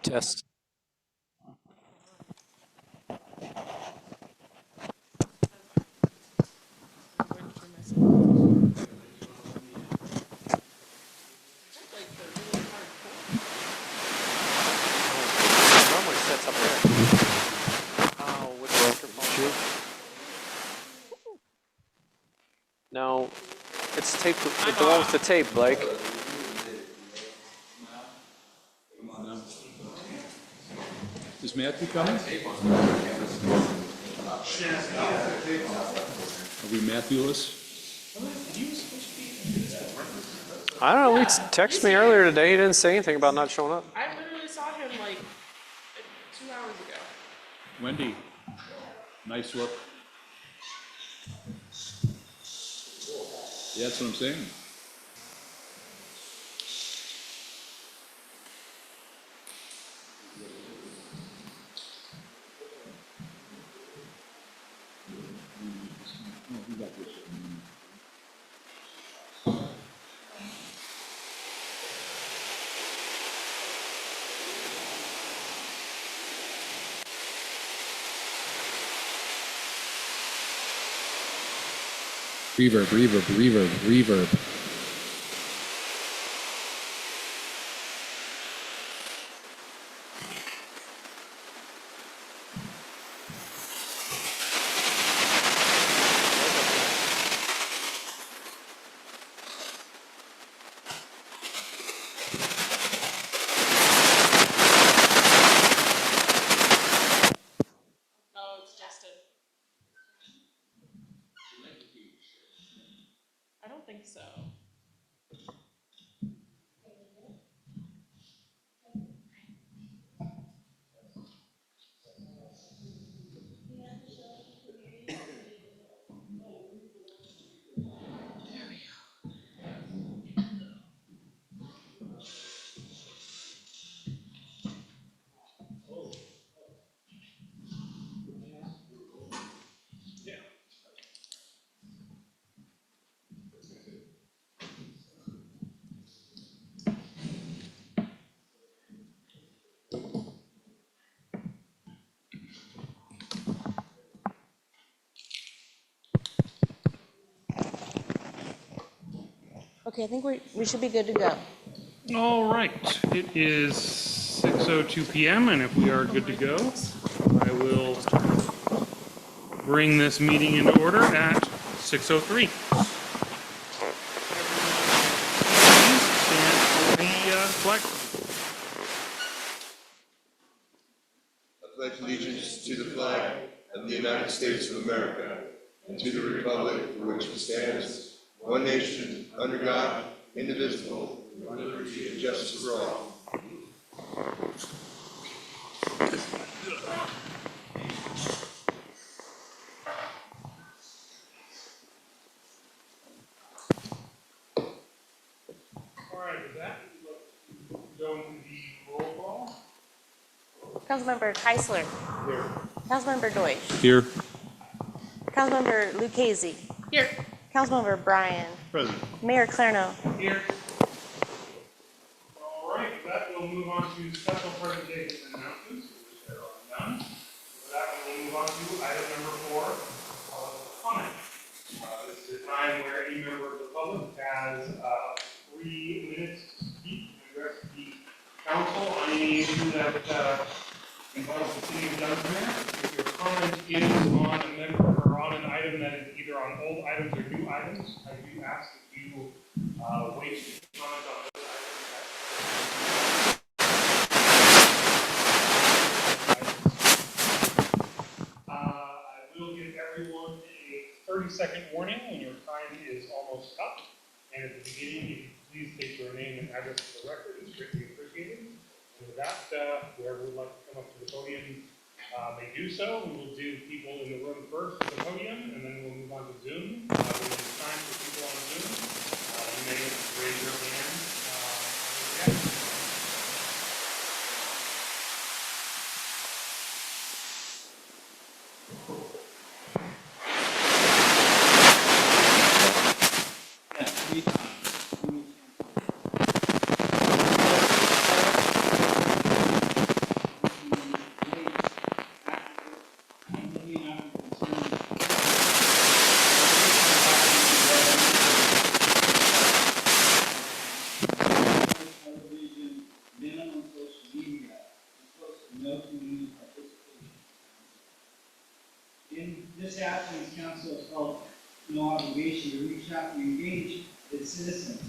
Test. Normally sets up there. Oh, with the microphone. No, it's tape. It's the one with the tape, Blake. Is Matthew coming? Are we Matthew-less? I don't know. He texted me earlier today. He didn't say anything about not showing up. I literally saw him like 2 hours ago. Wendy, nice look. Yeah, that's what I'm saying. Oh, you got this. Reverb, reverb, reverb, reverb. Oh, it's Justin. I don't think so. Okay, I think we should be good to go. All right, it is 6:02 p.m. and if we are good to go, I will bring this meeting into order at 6:03. Please stand for the flag. I pledge allegiance to the flag of the United States of America and to the republic for which it stands, one nation, under God, indivisible, with liberty and justice for all. All right, with that, let's go into the roll call. Councilmember Keisler. Here. Councilmember Deutsch. Here. Councilmember Lucchese. Here. Councilmember Bryan. Present. Mayor Clarno. Here. All right, with that, we'll move on to special presentations and announcements, which are done. With that, we'll move on to item number 4, comment. This is a time where any member of the public has 3 minutes to speak and address the council on any issue that involves the city of Dunsmuir. If your comment is on a member or on an item that is either on old items or new items, I do ask that you wait to comment on those items. I will give everyone a 30-second warning when your time is almost up. And at the beginning, if you please state your name and address for the record, it's greatly appreciated. And with that, whoever would like to come up to the podium may do so. We will do people in the room first at the podium, and then we'll move on to Zoom. When it's time for people on Zoom, you may raise your hand. Council is held no obligation to reach out and engage its citizens.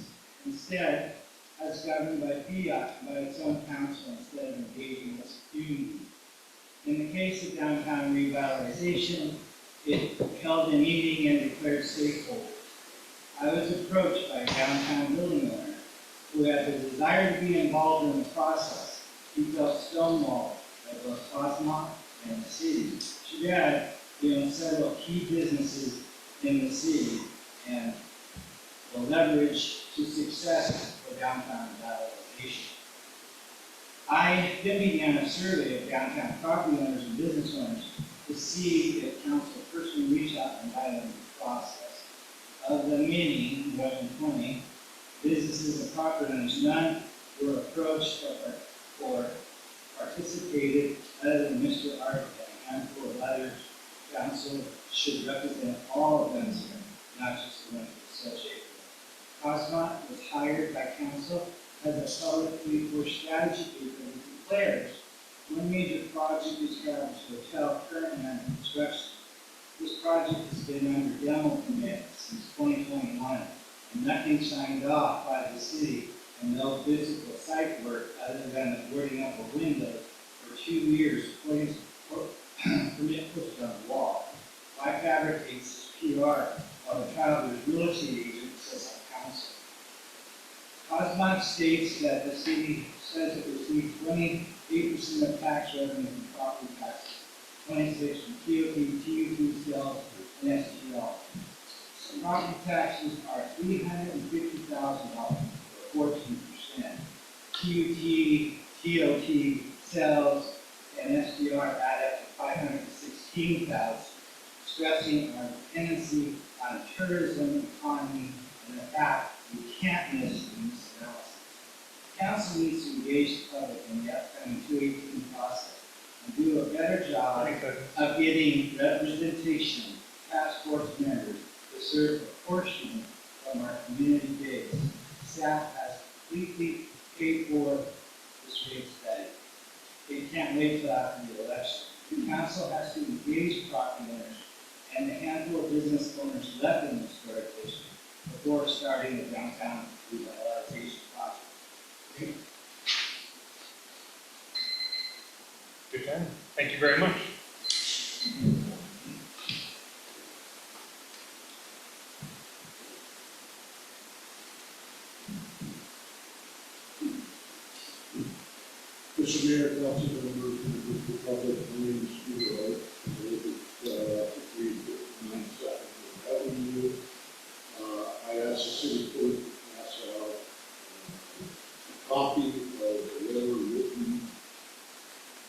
Instead, as governed by fiat by its own council instead of engaging its community. In the case of downtown revitalization, it held a meeting and declared stakeholders. I was approached by a downtown building owner who had the desire to be involved in the process. He felt stonewalled by both Cosmont and the city. Too bad, we own several key businesses in the city and the leverage to success for downtown revitalization. I then began a survey of downtown property owners and business owners to see if council personally reached out and guided them in the process. Of the many, more than 20, businesses and property owners, none were approached or participated other than Mr. Art and a handful of others. Council should represent all of them, not just the ones associated with. Cosmont was hired by council as a publicly pushed strategy paper that declares one major project established hotel currently under construction. This project has been under demo permit since 2021, and nothing signed off by the city, and no physical site work other than the boarding up of windows for 2 years, permit pushed on the wall. Why fabricate this PR while the traveler's real estate agent says on council? Cosmont states that the city says it received 28% of tax revenue from property taxes, 26% from TOP, TUP sales, and STL. So property taxes are $350,000 or 14%. TOT sales, and SDR add up to $516,000, stressing our dependency on tourism, economy, and the fact we can't miss in this analysis. Council needs to engage the public in the upcoming 218 process and do a better job of getting representation task force members to serve proportionally from our community base. Staff has completely paid for this rate study. It can't wait till after the election. The council has to engage property owners and the handful of business owners left in the historic district before starting the downtown revitalization project. Good time. Thank you very much. Mr. Mayor, council members, the public, my name is Peter Wright. I live at 9 Avenue. I asked the city clerk to pass out a copy of the letter written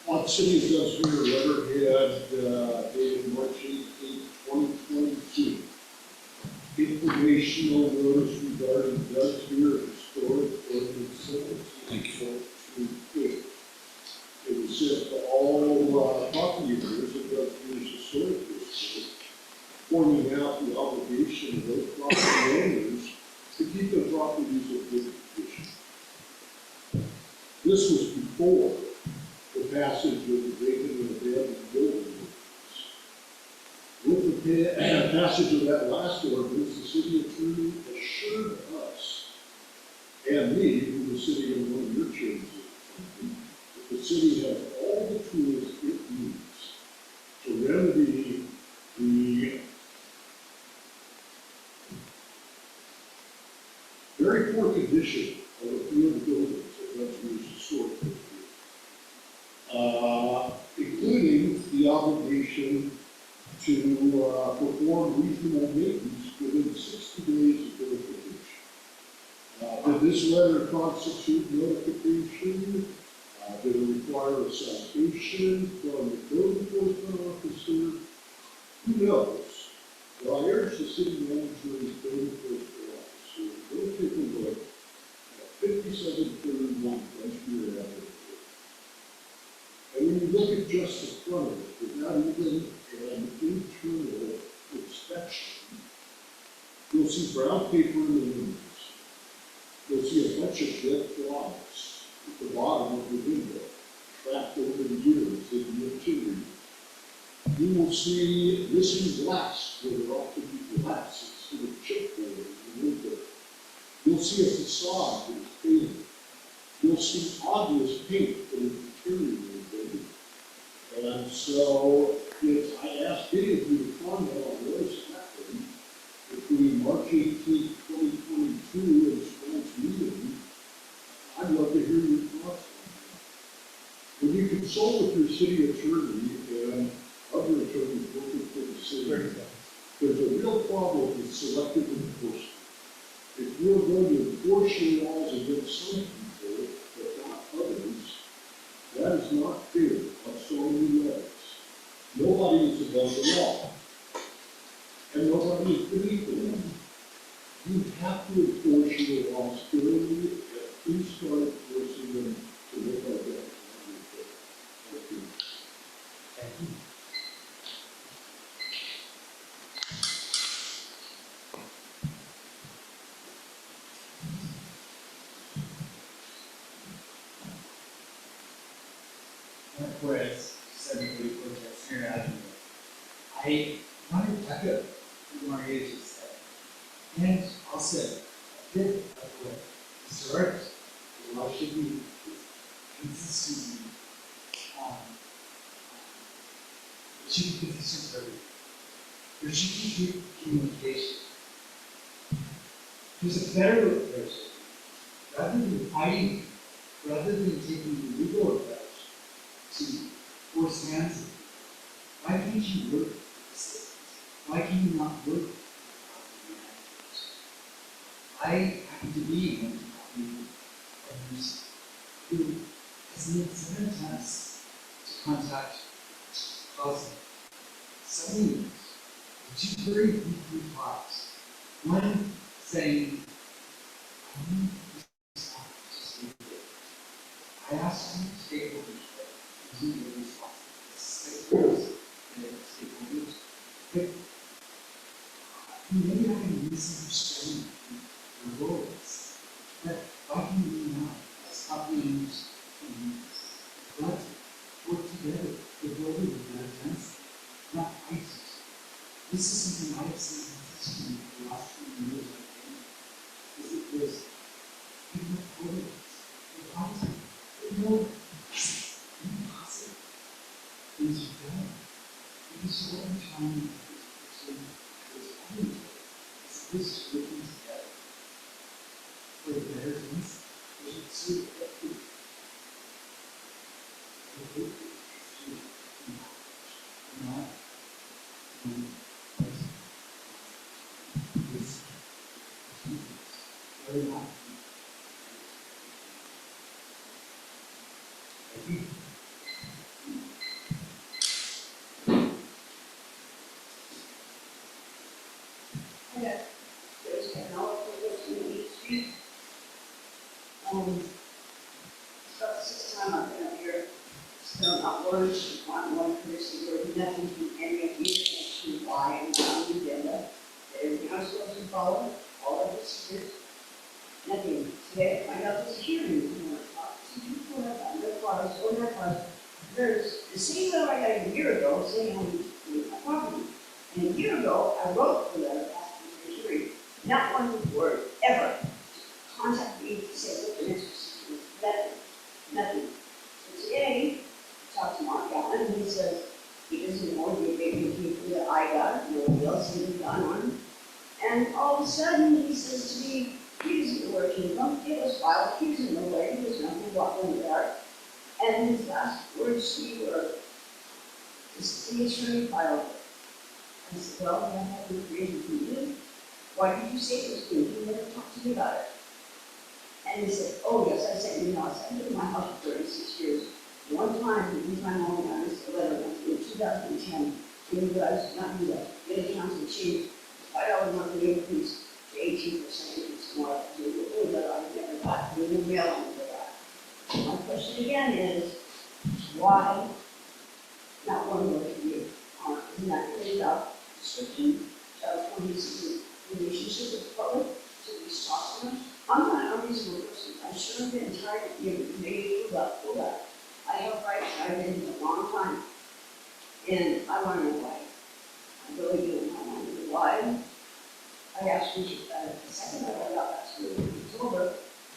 on the city of Dunsmuir letterhead dated March 18, 2022. Informational notice regarding Dunsmuir historic ordinance facility. It was sent to all property owners of Dunsmuir's historic district, pointing out the obligation of those property owners to keep their properties in good condition. This was before the passage of the vacant and abandoned building ordinance. With the passage of that last ordinance, the city attorney assured us and me, who was sitting in one of your chairs, the city has all the tools it needs to remedy the very poor condition of a few of the buildings that Dunsmuir's historic district, including the obligation to perform reasonable maintenance within 60 days of notification. Did this letter constitute notification? Did it require a citation from the code enforcement officer? Who knows? Well, I urge the city manager and code enforcement officer to go take a look at 5731 Dunsmuir Avenue. And when you look at just the front of it, without even an internal inspection, you'll see brown paper in the windows. You'll see a bunch of dead flies at the bottom of the window, trapped over the years in the interior. You will see missing glass where there ought to be glass instead of chipboard in the window. You'll see a facade that is painted. You'll see obvious paint that is deteriorated. And so, if I ask any of you to comment on what has happened between March 18, 2022 and tonight's meeting, I'd love to hear your thoughts on that. When you consult with your city attorney and other attorneys working for the city, there's a real problem with selective enforcement. If you're going to enforce your laws against some people, but not others, that is not fair on so many levels. Nobody is above the law, and nobody is beneath the law. You have to enforce your laws fairly, and please start enforcing them to look like that. Thank you. Thank you. Whereas, 740 protest here out I wanted to echo what Maria just said. And also, a bit of what Mr. Art, the law should be consistency. It should be consistent for everything. There should be communication. There's a better approach. Rather than fighting, rather than taking the legal approach to force hands, why can't you work with the citizens? Why can you not work with the managers? I happen to be one of the partners who has made 7 attempts to contact Cosmo. 7 years, 2 very brief replies. One saying, I need this to stay here. I asked you stakeholders, but you didn't respond. Stakeholders and stakeholders. But maybe I can misunderstand your roles. But why can we not, as companies and work together to build a better density, not ISIS? This is something I have seen consistently for the last 20 years, I think, is that there's people quoting the content. They know impossible things are done. Because what I'm trying to do is everything is this working together for a better density. There's a sort of not very much. Yeah, there's technology that's in the street. It's about the 6th time I've been up here. Still not words, not one courtesy word, nothing from any of you as to why and how the agenda. Everything I'm supposed to follow, all of this is nothing. Today I find out there's a hearing. Some people have gotten their cars, or their cars. There's the same letter I got a year ago saying I'm doing my property. And a year ago, I wrote the letter asking for a hearing. Not one word ever to contact me to say what the next procedure is. Nothing. So today, I talked to Mark Allen, and he says he doesn't know the abatement people that I got, nobody else has gone on. And all of a sudden, he says to me, he doesn't know where it came from. It was filed, he doesn't know where, he was nothing, walked in the dark. And his last words to me were, the city attorney filed it. I said, well, that had been created for you. Why did you say it was good? You never talked to me about it. And he said, oh yes, I sent you a house. I lived in my house for 36 years. One time only, I missed a letter in 2010. You knew that I was not new that. The other council changed $5 monthly increase to 18% increase more. Oh, that I never got. We didn't mail on for that. My question again is, why not one word from you? Isn't that really about description? Child police relationship with the public, to these talks to them? I'm not a reasonable person. I shouldn't have been tired of you. Maybe pull that. I have rights. I've been here a long time. And I want to know why. I really do. I want to know why. I asked you, the second letter I got last week, in October,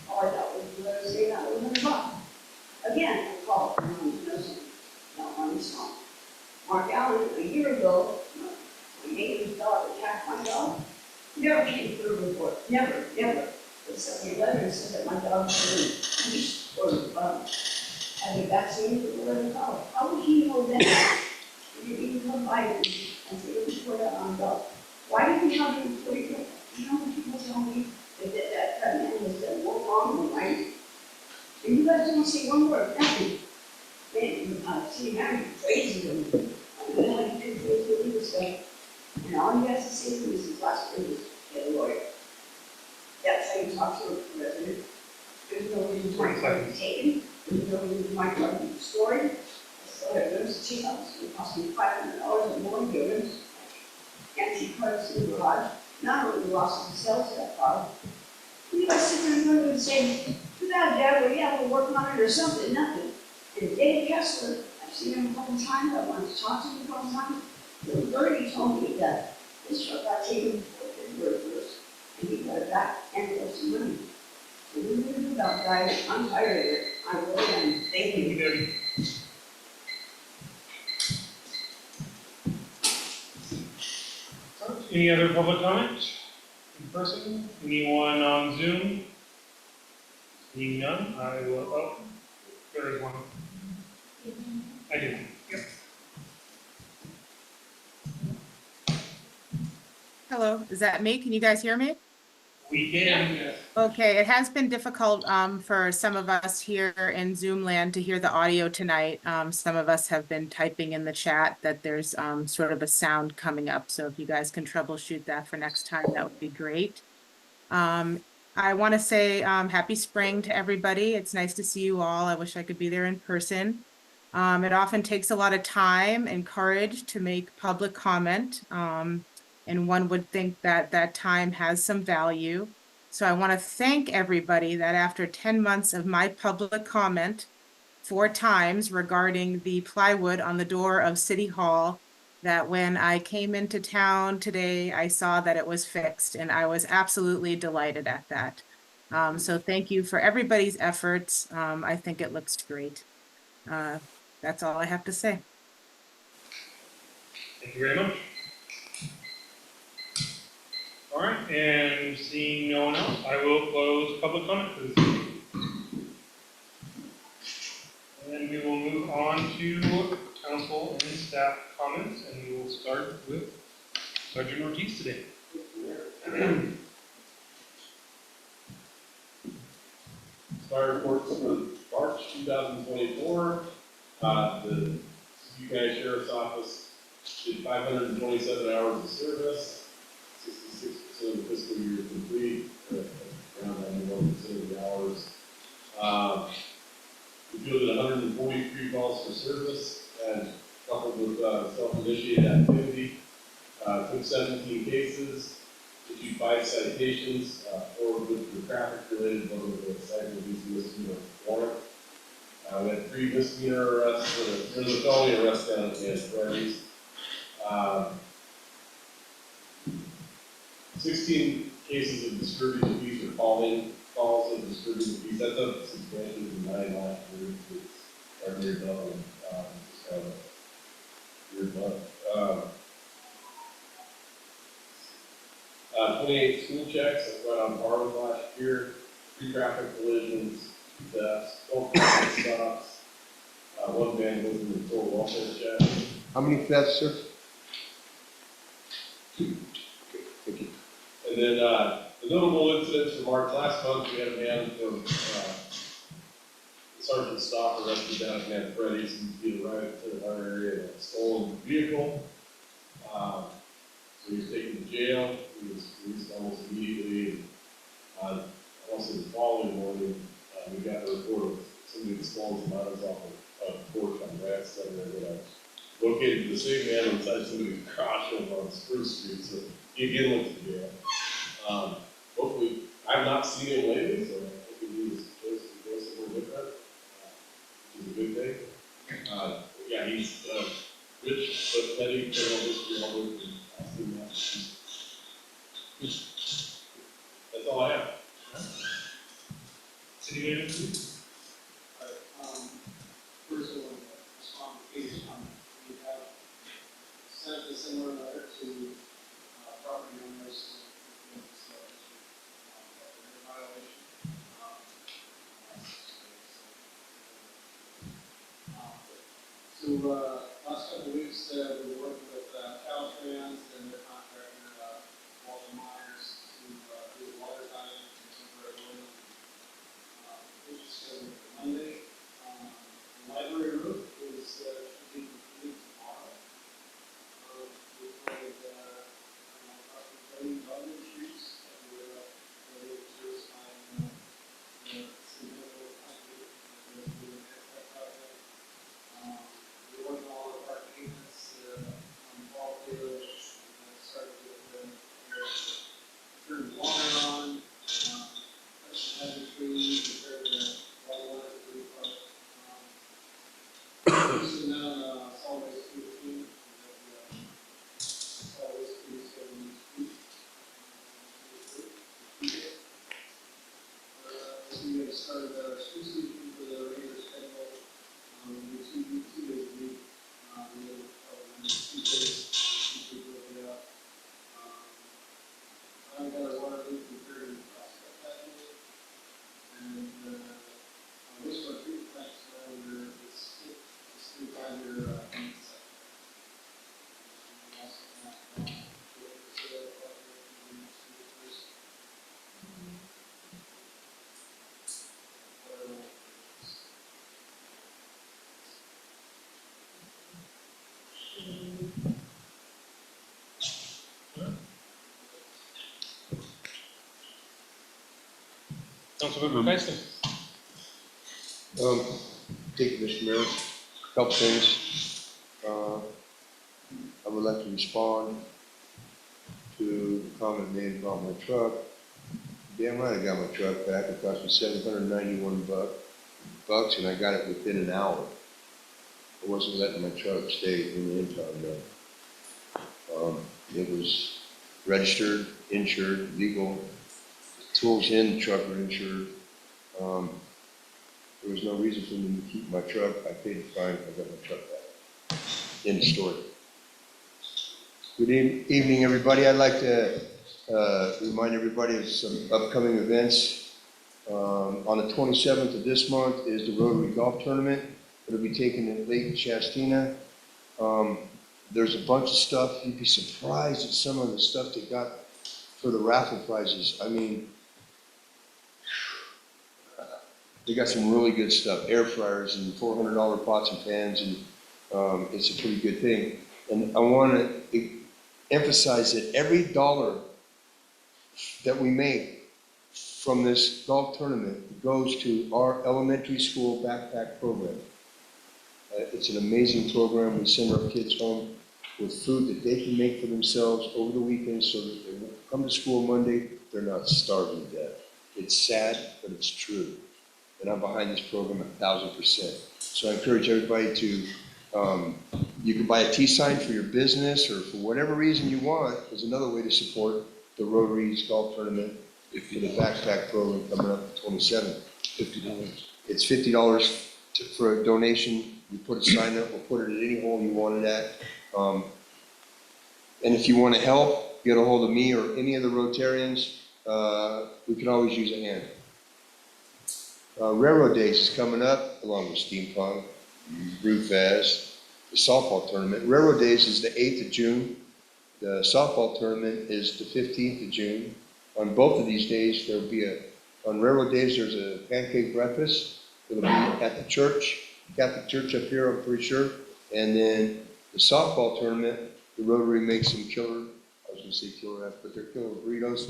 all I got was the letter saying that was $100. Again, I called, and no one knows me, not on this phone. Mark Allen, a year ago, my neighbor's dog attacked my dog. Never came through a report, never. They sent me a letter and said that my dog was leashed or, had been vaccinated for $11. How would he know that? He didn't even come by and say, report out on a dog. Why didn't you have him report it? You know when people tell me that man has done more wrong than right? And you guys don't say one word, nothing. Man, see, now you're crazy with me. I don't know how you can do this legal stuff. And all he has to say to me is his last word is, get a lawyer. That's how you talk to a resident. There's no reason for my car to be taken. There's no reason for my car to be destroyed. So there's a $2. It cost me $500 or more in goods. Antique cars in the garage. Not only lost the sales of that car. You guys sit there and say, too bad, Dad, well, yeah, we'll work on it or something, nothing. And Dave Kessler, I've seen him a couple times, I wanted to talk to him a couple times. Little birdie told me that this truck got taken before February 1st, and he got it back and it was some money. So we're gonna do about guys, I'm tired of it, I really am, thank you. Debbie. Any other public comments? In person? Anyone on Zoom? Seeing none, I will, oh, there is one. I do, yep. Hello, is that me? Can you guys hear me? We can. Okay, it has been difficult for some of us here in Zoom land to hear the audio tonight. Some of us have been typing in the chat that there's sort of a sound coming up. So if you guys can troubleshoot that for next time, that would be great. I want to say happy spring to everybody. It's nice to see you all. I wish I could be there in person. It often takes a lot of time and courage to make public comment. And one would think that that time has some value. So I want to thank everybody that after 10 months of my public comment 4 times regarding the plywood on the door of City Hall, that when I came into town today, I saw that it was fixed, and I was absolutely delighted at that. So thank you for everybody's efforts. I think it looks great. That's all I have to say. Thank you very much. All right, and seeing no one else, I will close public comment for this evening. And we will move on to council and staff comments, and we will start with Sergeant Ortiz today. Fire reports for March 2024. The CU County Sheriff's Office did 527 hours of service, 66% of the fiscal year complete, around 91% of the hours. We fielded 143 calls for service, and coupled with self-initiated activity, took 17 cases, issued 5 citations, 4 of which were traffic-related, 1 was a citing misdemeanor warrant. We had 3 misdemeanor arrests, there was a felony arrest down at Freddy's. 16 cases of distributing abuse or calls of distributing abuse. That's up substantially from 9 last year. It's our near double. Just kind of weird month. 28 school checks, that's right on par with last year. 3 traffic collisions, 2 thefts, 12 traffic stops, 1 vandalism and total welfare check. How many thefts, sir? 2. Okay, thank you. And then the notable incidents from March last month, we had a man from Sergeant Stock arrested down at Freddy's. He arrived to our area in a stolen vehicle. So he was taken to jail. He was released almost immediately. Also the following morning, we got a report of somebody that stolen some items off of a porch on Brad Center that I located the same man inside somebody's garage over on Spruce Street. So he again went to jail. Hopefully, I've not seen him lately, so hopefully he was chosen to go somewhere different, which is a good thing. Yeah, he's rich but petty criminal history all over the Austin, That's all I have. City manager, please. First of all, respond to Katie's comment. We have sent a similar letter to property owners in violation. So, last couple of weeks, we were working with Caltrans and their contractor, Walter Myers, to do a water tie in temporary oil. Which is scheduled for Monday. The library roof is, should be completed tomorrow. We're going to, cleaning other streets, and we're, ready to assign, some medical concrete, and we're doing that project. We're working on all the park payments, on all the, started with the, turn the water on, had the tree, prepared the water to the park. So now, solid waste treatment, solid waste treatment schedule next week. We have started our school season for the regular schedule. We do 2 days a week. We have probably 2 days, each week we'll get up. I've got a water leak repaired in the prospect that day. And, wastewater treatment plants, we're, it's 5-year, maintenance cycle. We also have, sale project in the next few years. Councilmember Tyson. Thank you, Mr. Mayor. A couple things. I would like to respond to the comment made about my truck. Damn right I got my truck back. It cost me $791 bucks, and I got it within an hour. I wasn't letting my truck stay in the impound yard. It was registered, insured, legal. Tools in the truck were insured. There was no reason for me to keep my truck. I paid the fine. I got my truck back. End of story. Good evening, everybody. I'd like to remind everybody of some upcoming events. On the 27th of this month is the Rotary Golf Tournament. It'll be taken at Lake Chastina. There's a bunch of stuff. You'd be surprised at some of the stuff they got for the raffle prizes. I mean, they got some really good stuff, air fryers and $400 pots and pans, and it's a pretty good thing. And I want to emphasize that every dollar that we make from this golf tournament goes to our elementary school backpack program. It's an amazing program. We send our kids home with food that they can make for themselves over the weekend, so that they won't come to school Monday, they're not starving to death. It's sad, but it's true. And I'm behind this program 1,000%. So I encourage everybody to, you can buy a T-sign for your business or for whatever reason you want. There's another way to support the Rotary's golf tournament for the backpack program coming up the 27th. $50. It's $50 for a donation. You put a sign up, we'll put it at any hole you want it at. And if you want to help, get a hold of me or any of the Rotarians. We can always use a hand. Railroad Days is coming up, along with Steampunk, Brewfest, the softball tournament. Railroad Days is the 8th of June. The softball tournament is the 15th of June. On both of these days, there'll be on Railroad Days, there's a pancake breakfast. It'll be at the church, Catholic Church up here, I'm pretty sure. And then the softball tournament, the Rotary makes some killer, I was gonna say killer F, but they're killer burritos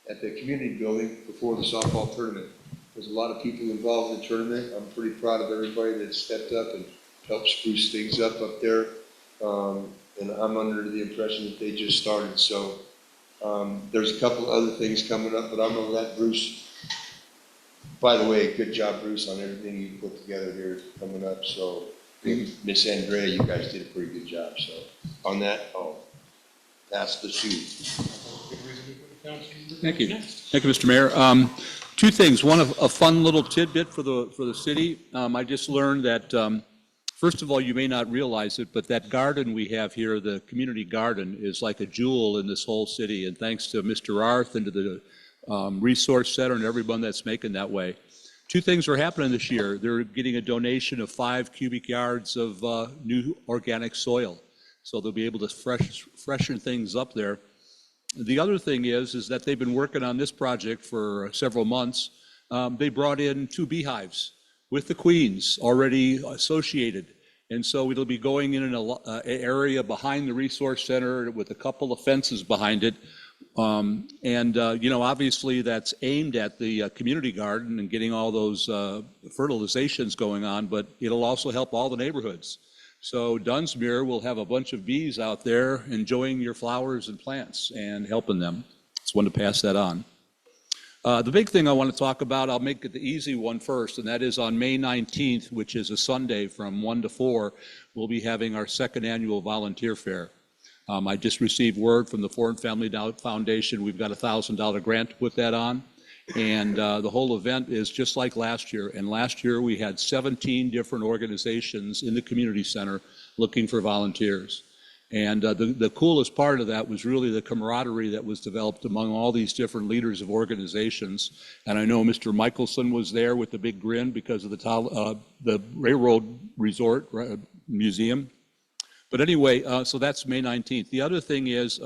at the community building before the softball tournament. There's a lot of people involved in the tournament. I'm pretty proud of everybody that stepped up and helped spruce things up there. And I'm under the impression that they just started. So there's a couple other things coming up, but I'm gonna let Bruce. By the way, good job, Bruce, on everything you put together here coming up. So Miss Andrea, you guys did a pretty good job, so on that, I'll pass the suit. Thank you. Thank you, Mr. Mayor. Two things. One, a fun little tidbit for the city. I just learned that, first of all, you may not realize it, but that garden we have here, the community garden, is like a jewel in this whole city. And thanks to Mr. Arth and to the Resource Center and everyone that's making that way. Two things are happening this year. They're getting a donation of 5 cubic yards of new organic soil. So they'll be able to freshen things up there. The other thing is that they've been working on this project for several months. They brought in 2 beehives with the queens already associated. And so it'll be going in an area behind the Resource Center with a couple of fences behind it. You know, obviously that's aimed at the community garden and getting all those fertilizations going on, but it'll also help all the neighborhoods. So Dunsmuir will have a bunch of bees out there enjoying your flowers and plants and helping them. Just wanted to pass that on. The big thing I want to talk about, I'll make it the easy one first, and that is on May 19th, which is a Sunday from 1 to 4, we'll be having our second annual volunteer fair. I just received word from the Foreign Family Foundation. We've got a $1,000 grant to put that on. And the whole event is just like last year. And last year we had 17 different organizations in the community center looking for volunteers. And the coolest part of that was really the camaraderie that was developed among all these different leaders of organizations. And I know Mr. Michelson was there with the big grin because of the Railroad Resort Museum. But anyway, so that's May 19th. The other thing is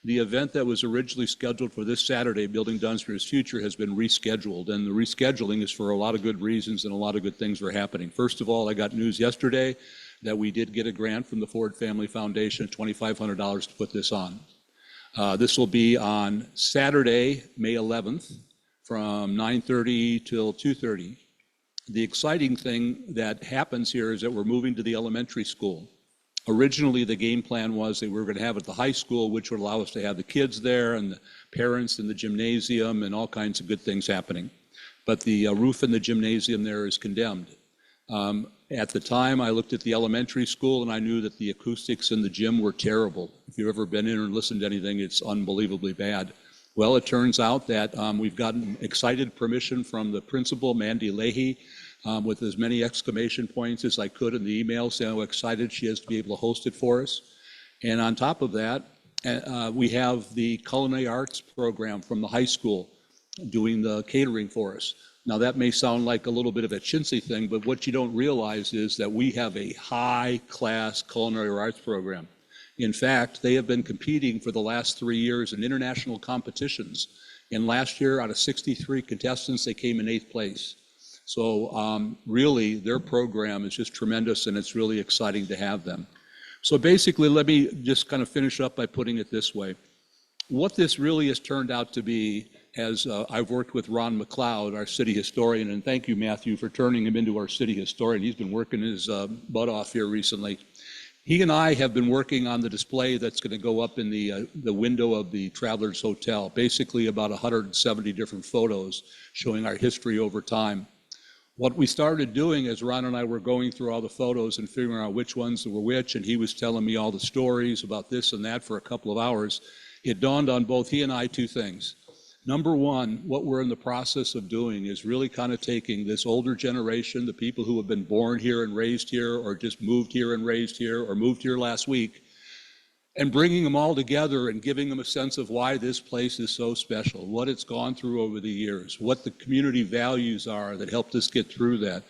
the event that was originally scheduled for this Saturday, Building Dunsmuir's Future, has been rescheduled. And the rescheduling is for a lot of good reasons and a lot of good things are happening. First of all, I got news yesterday that we did get a grant from the Ford Family Foundation, $2,500 to put this on. This will be on Saturday, May 11th, from 9:30 till 2:30. The exciting thing that happens here is that we're moving to the elementary school. Originally, the game plan was that we were going to have it at the high school, which would allow us to have the kids there and the parents in the gymnasium and all kinds of good things happening. But the roof in the gymnasium there is condemned. At the time, I looked at the elementary school and I knew that the acoustics in the gym were terrible. If you've ever been in or listened to anything, it's unbelievably bad. Well, it turns out that we've gotten excited permission from the principal, Mandy Leahy, with as many exclamation points as I could in the email, saying how excited she is to be able to host it for us. And on top of that, we have the culinary arts program from the high school doing the catering for us. Now that may sound like a little bit of a chintzy thing, but what you don't realize is that we have a high-class culinary arts program. In fact, they have been competing for the last 3 years in international competitions. And last year, out of 63 contestants, they came in 8th place. So really, their program is just tremendous, and it's really exciting to have them. So basically, let me just kind of finish up by putting it this way. What this really has turned out to be, as I've worked with Ron McLeod, our city historian, and thank you, Matthew, for turning him into our city historian. He's been working his butt off here recently. He and I have been working on the display that's going to go up in the window of the Travelers Hotel, basically about 170 different photos showing our history over time. What we started doing is Ron and I were going through all the photos and figuring out which ones were which, and he was telling me all the stories about this and that for a couple of hours. It dawned on both he and I 2 things. Number one, what we're in the process of doing is really kind of taking this older generation, the people who have been born here and raised here, or just moved here and raised here, or moved here last week, and bringing them all together and giving them a sense of why this place is so special, what it's gone through over the years, what the community values are that helped us get through that.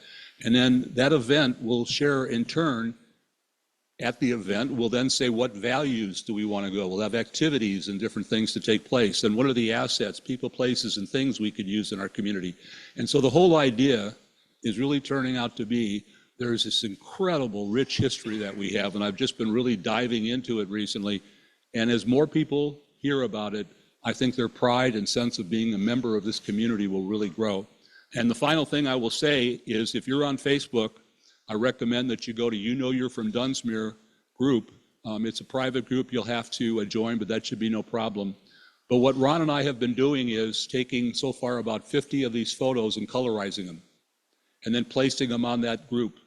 And then that event will share in turn. At the event, we'll then say what values do we want to go. We'll have activities and different things to take place. And what are the assets, people, places, and things we could use in our community? And so the whole idea is really turning out to be there's this incredible rich history that we have, and I've just been really diving into it recently. And as more people hear about it, I think their pride and sense of being a member of this community will really grow. And the final thing I will say is if you're on Facebook, I recommend that you go to You Know You're from Dunsmuir group. It's a private group you'll have to join, but that should be no problem. But what Ron and I have been doing is taking so far about 50 of these photos and colorizing them, and then placing them on that group.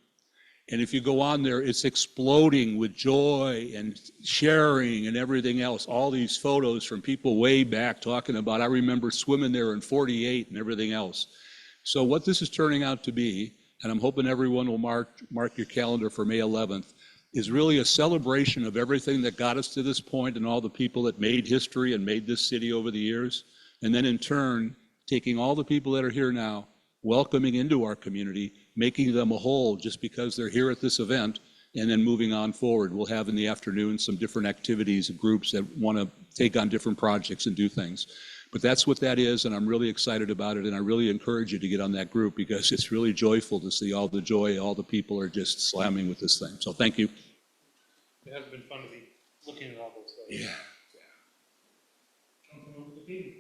And if you go on there, it's exploding with joy and sharing and everything else. All these photos from people way back talking about, I remember swimming there in '48 and everything else. So what this is turning out to be, and I'm hoping everyone will mark your calendar for May 11th, is really a celebration of everything that got us to this point and all the people that made history and made this city over the years. And then in turn, taking all the people that are here now, welcoming into our community, making them a whole just because they're here at this event, and then moving on forward. We'll have in the afternoon some different activities, groups that want to take on different projects and do things. But that's what that is, and I'm really excited about it, and I really encourage you to get on that group because it's really joyful to see all the joy, all the people are just slamming with this thing. So thank you. It has been fun to be looking at all those things. Yeah. Jumping over the page.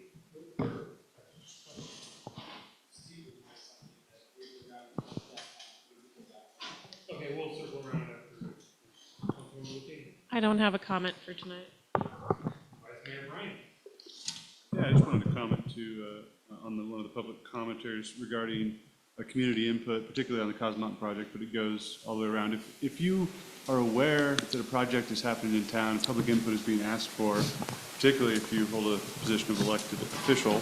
Okay, we'll circle around after. Jumping over the page. I don't have a comment for tonight. Vice Mayor Bryan. Yeah, I just wanted to comment on one of the public commenters regarding community input, particularly on the Cosmo Mountain project, but it goes all the way around. If you are aware that a project is happening in town, public input is being asked for, particularly if you hold a position of elected official,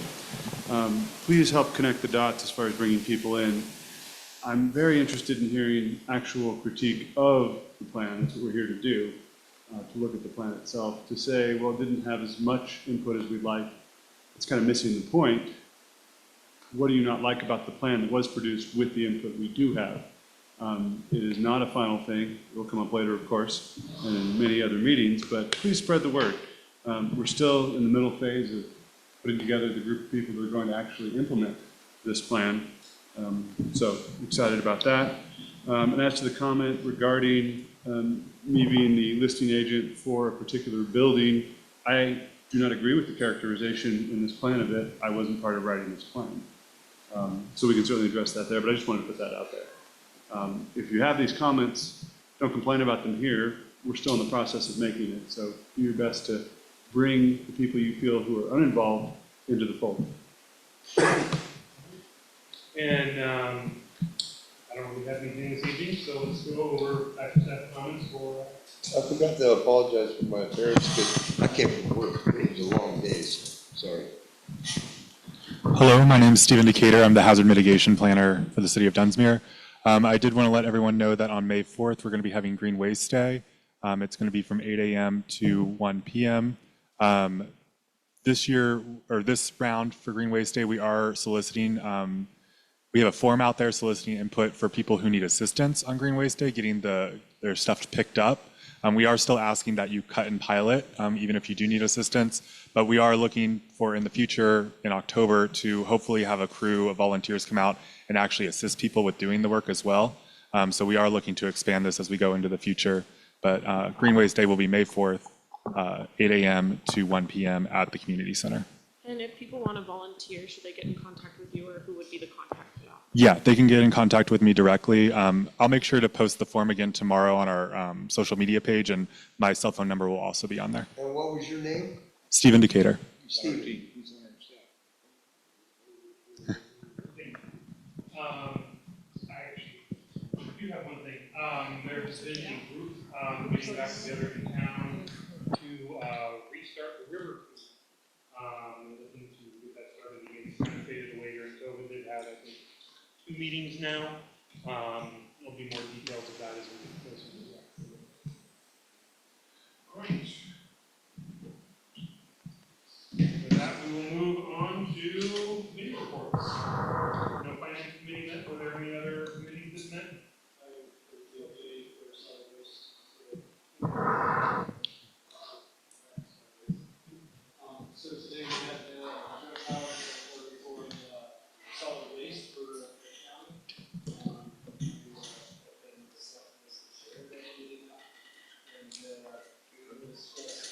please help connect the dots as far as bringing people in. I'm very interested in hearing actual critique of the plan. That's what we're here to do, to look at the plan itself, to say, well, it didn't have as much input as we'd like. It's kind of missing the point. What do you not like about the plan that was produced with the input we do have? It is not a final thing. It will come up later, of course, and in many other meetings, but please spread the word. We're still in the middle phase of putting together the group of people who are going to actually implement this plan. So excited about that. And as to the comment regarding me being the listing agent for a particular building, I do not agree with the characterization in this plan of it. I wasn't part of writing this plan. So we can certainly address that there, but I just wanted to put that out there. If you have these comments, don't complain about them here. We're still in the process of making it. So do your best to bring the people you feel who are uninvolved into the fold. And I don't really have anything this evening, so let's go over after that comments for. I forgot to apologize for my appearance because I came from work. It was a long day, so sorry. Hello, my name is Stephen Decatur. I'm the hazard mitigation planner for the city of Dunsmuir. I did want to let everyone know that on May 4th, we're going to be having Green Waste Day. It's going to be from 8 a.m. to 1 p.m. This year, or this round for Green Waste Day, we are soliciting, we have a form out there soliciting input for people who need assistance on Green Waste Day, getting their stuff picked up. We are still asking that you cut and pilot, even if you do need assistance, but we are looking for in the future, in October, to hopefully have a crew of volunteers come out and actually assist people with doing the work as well. So we are looking to expand this as we go into the future, but Green Waste Day will be May 4th, 8 a.m. to 1 p.m. at the community center. And if people want to volunteer, should they get in contact with you, or who would be the contact for that? Yeah, they can get in contact with me directly. I'll make sure to post the form again tomorrow on our social media page, and my cell phone number will also be on there. And what was your name? Stephen Decatur. Steve. I actually do have one thing. There's been a group getting back together in town to restart the river. Looking to get that started again. It's kind of faded away during COVID. They've had, I think, 2 meetings now. There'll be more details of that as we get closer to that. All right. With that, we will move on to committee reports. No finance committee met. Were there any other committees that met? So today we had the joint powers working for solid waste for the county. And the stuff was shared meeting up. And we discussed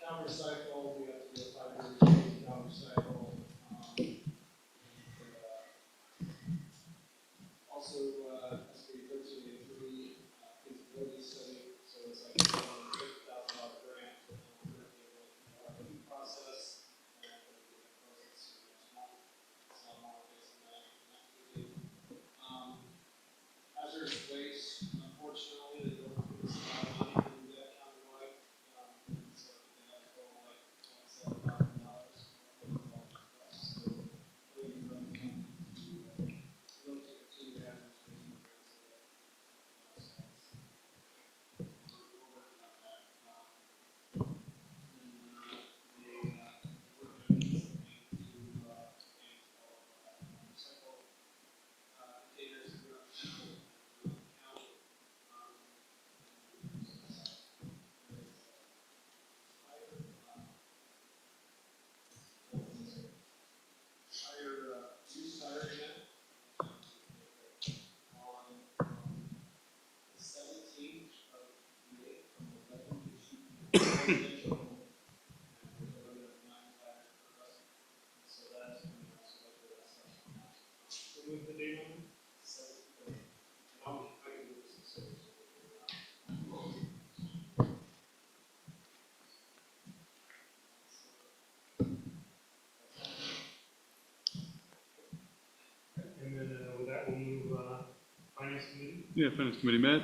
counter cycle. We have to do a 5-year counter cycle. Also, SB 1383 feasibility study. So it's Yeah, Finance Committee met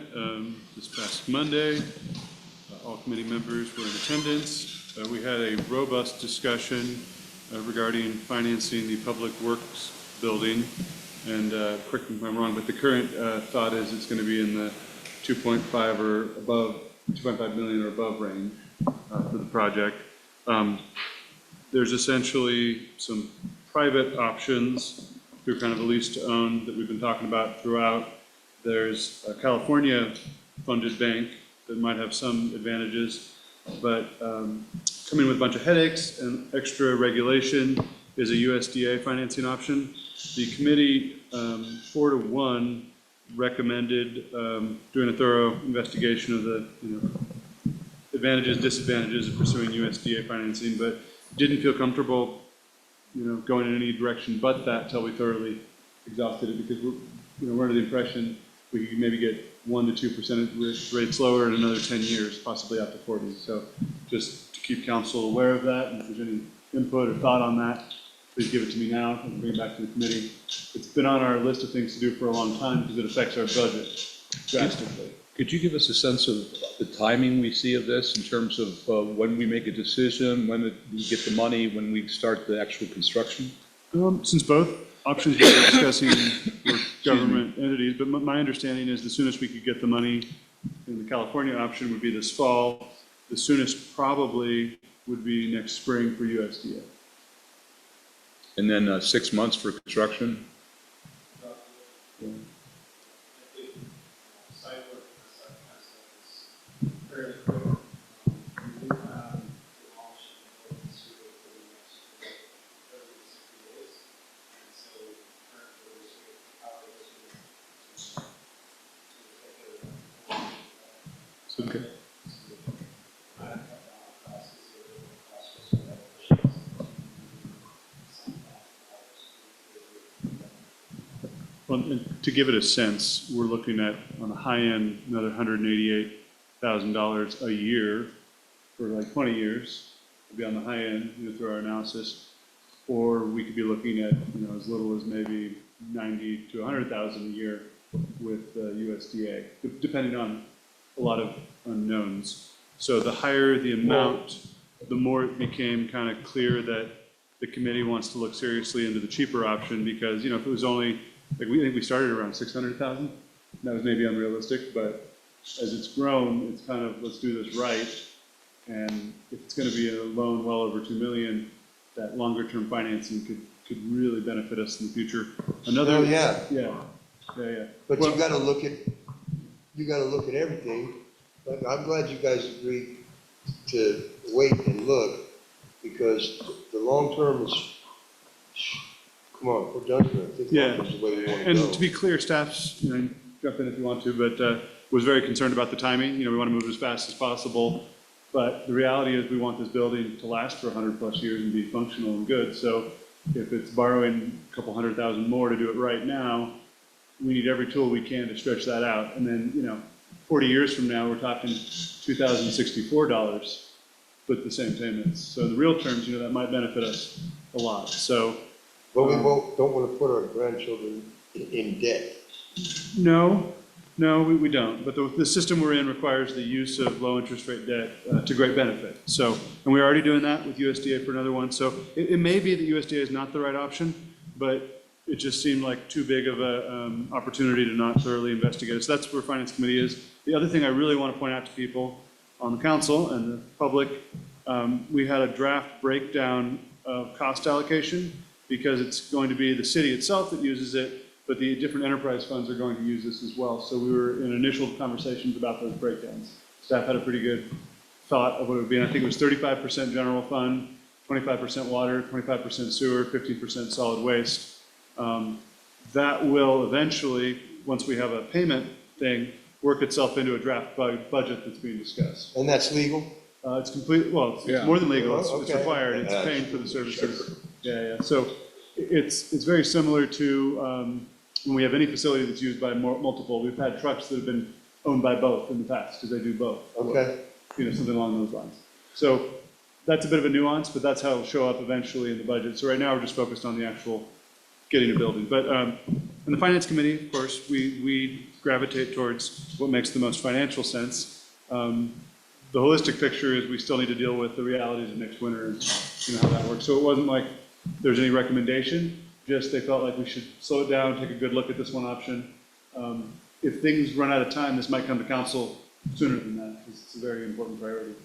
this past Monday. All committee members were in attendance. We had a robust discussion regarding financing the Public Works building. And correct me if I'm wrong, but the current thought is it's going to be in the 2.5 or above, 2.5 million or above range for the project. There's essentially some private options through kind of a lease to own that we've been talking about throughout. There's a California funded bank that might have some advantages, but coming with a bunch of headaches and extra regulation is a USDA financing option. The committee, 4-1, recommended doing a thorough investigation of the advantages, disadvantages of pursuing USDA financing, but didn't feel comfortable going in any direction but that till we thoroughly exhausted it, because we're under the impression we could maybe get 1 to 2% rates lower in another 10 years, possibly up to 40. So just to keep council aware of that, and if there's any input or thought on that, please give it to me now and bring it back to the committee. It's been on our list of things to do for a long time because it affects our budget drastically. Could you give us a sense of the timing we see of this in terms of when we make a decision, when we get the money, when we start the actual construction? Since both options we're discussing with government entities, but my understanding is the soonest we could get the money in the California option would be this fall. The soonest probably would be next spring for USDA. And then 6 months for construction? Yeah. Okay. Well, and to give it a sense, we're looking at, on the high end, another $188,000 a year for like 20 years, to be on the high end, through our analysis. Or we could be looking at, as little as maybe 90 to 100,000 a year with USDA, depending on a lot of unknowns. So the higher the amount, the more it became kind of clear that the committee wants to look seriously into the cheaper option, because, if it was only, like, we think we started around 600,000. That was maybe unrealistic, but as it's grown, it's kind of, let's do this right. And if it's going to be a loan well over 2 million, that longer term financing could really benefit us in the future. Another, yeah. But well, you got to look at everything. Like, I'm glad you guys agreed to wait and look, because the long term is, come on, we're done here. I think long term is the way we want to go. And to be clear, staff's, jump in if you want to, but was very concerned about the timing. We want to move as fast as possible. But the reality is we want this building to last for 100 plus years and be functional and good. So if it's borrowing a couple $100,000 more to do it right now, we need every tool we can to stretch that out. And then, 40 years from now, we're talking $2,064 with the same payments. So in the real terms, that might benefit us a lot. So, but we don't want to put our grandchildren in debt. No, we don't. But the system we're in requires the use of low interest rate debt to great benefit. So, and we're already doing that with USDA for another one. So it may be that USDA is not the right option, but it just seemed like too big of a opportunity to not thoroughly investigate it. So that's where Finance Committee is. The other thing I really want to point out to people on the council and the public, we had a draft breakdown of cost allocation, because it's going to be the city itself that uses it, but the different enterprise funds are going to use this as well. So we were in initial conversations about those breakdowns. Staff had a pretty good thought of what it would be, and I think it was 35% general fund, 25% water, 25% sewer, 15% solid waste. That will eventually, once we have a payment thing, work itself into a draft budget that's being discussed. And that's legal? It's complete, well, it's more than legal, it's required, it's Yeah. paying for the services. Yeah. So it's very similar to when we have any facility that's used by multiple. We've had trucks that have been owned by both in the past, because they do both. Okay. Something along those lines. So that's a bit of a nuance, but that's how it'll show up eventually in the budget. So right now, we're just focused on the actual getting a building. But in the Finance Committee, of course, we gravitate towards what makes the most financial sense. The holistic picture is we still need to deal with the realities of next winter and how that works. So it wasn't like there's any recommendation, just they felt like we should slow it down, take a good look at this one option. If things run out of time, this might come to council sooner than that, because it's a very important priority.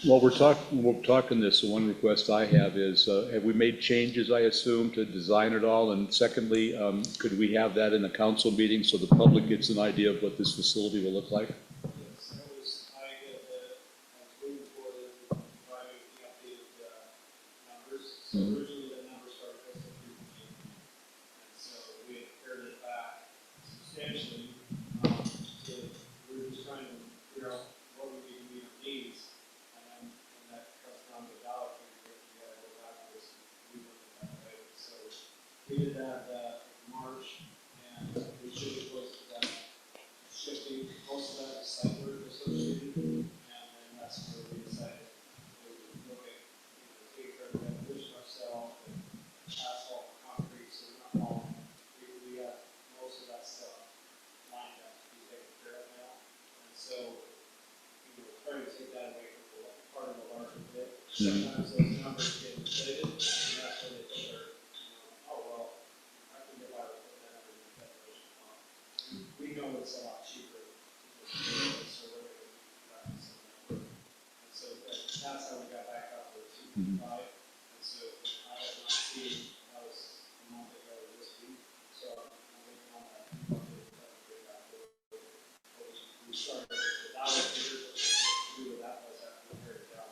While we're talking this, the one request I have is, have we made changes, I assume, to design it all? And secondly, could we have that in a council meeting so the public gets an idea of what this facility will look like? Yes, I was waiting for the providing the updated numbers. So originally the numbers started with the 3 and so we had pared it back substantially. We were just trying to figure out what we need to meet our needs, and that comes down to dollar figure. We gotta go back to this and rework it that way. So we did that in March, and we should be close to that. Shifting most of that to site work associated, and then that's where we decided to look at, take care of the demolition ourselves, and asphalt, concrete, so we're not all, we got most of that stuff lined up to be taken care of now. And so, we were trying to take that away from the part of the larger bit. Sometimes those numbers get inflated, and that's when they put their, oh, well, I can get by with putting that under the demolition law. We know it's a lot cheaper. So we're going to do that. And so that's how we got back up to 2.5. And so I have not seen, that was a month ago this week. So I'm waiting on that. We started with the dollar figures, but we do with that was after we pared it down.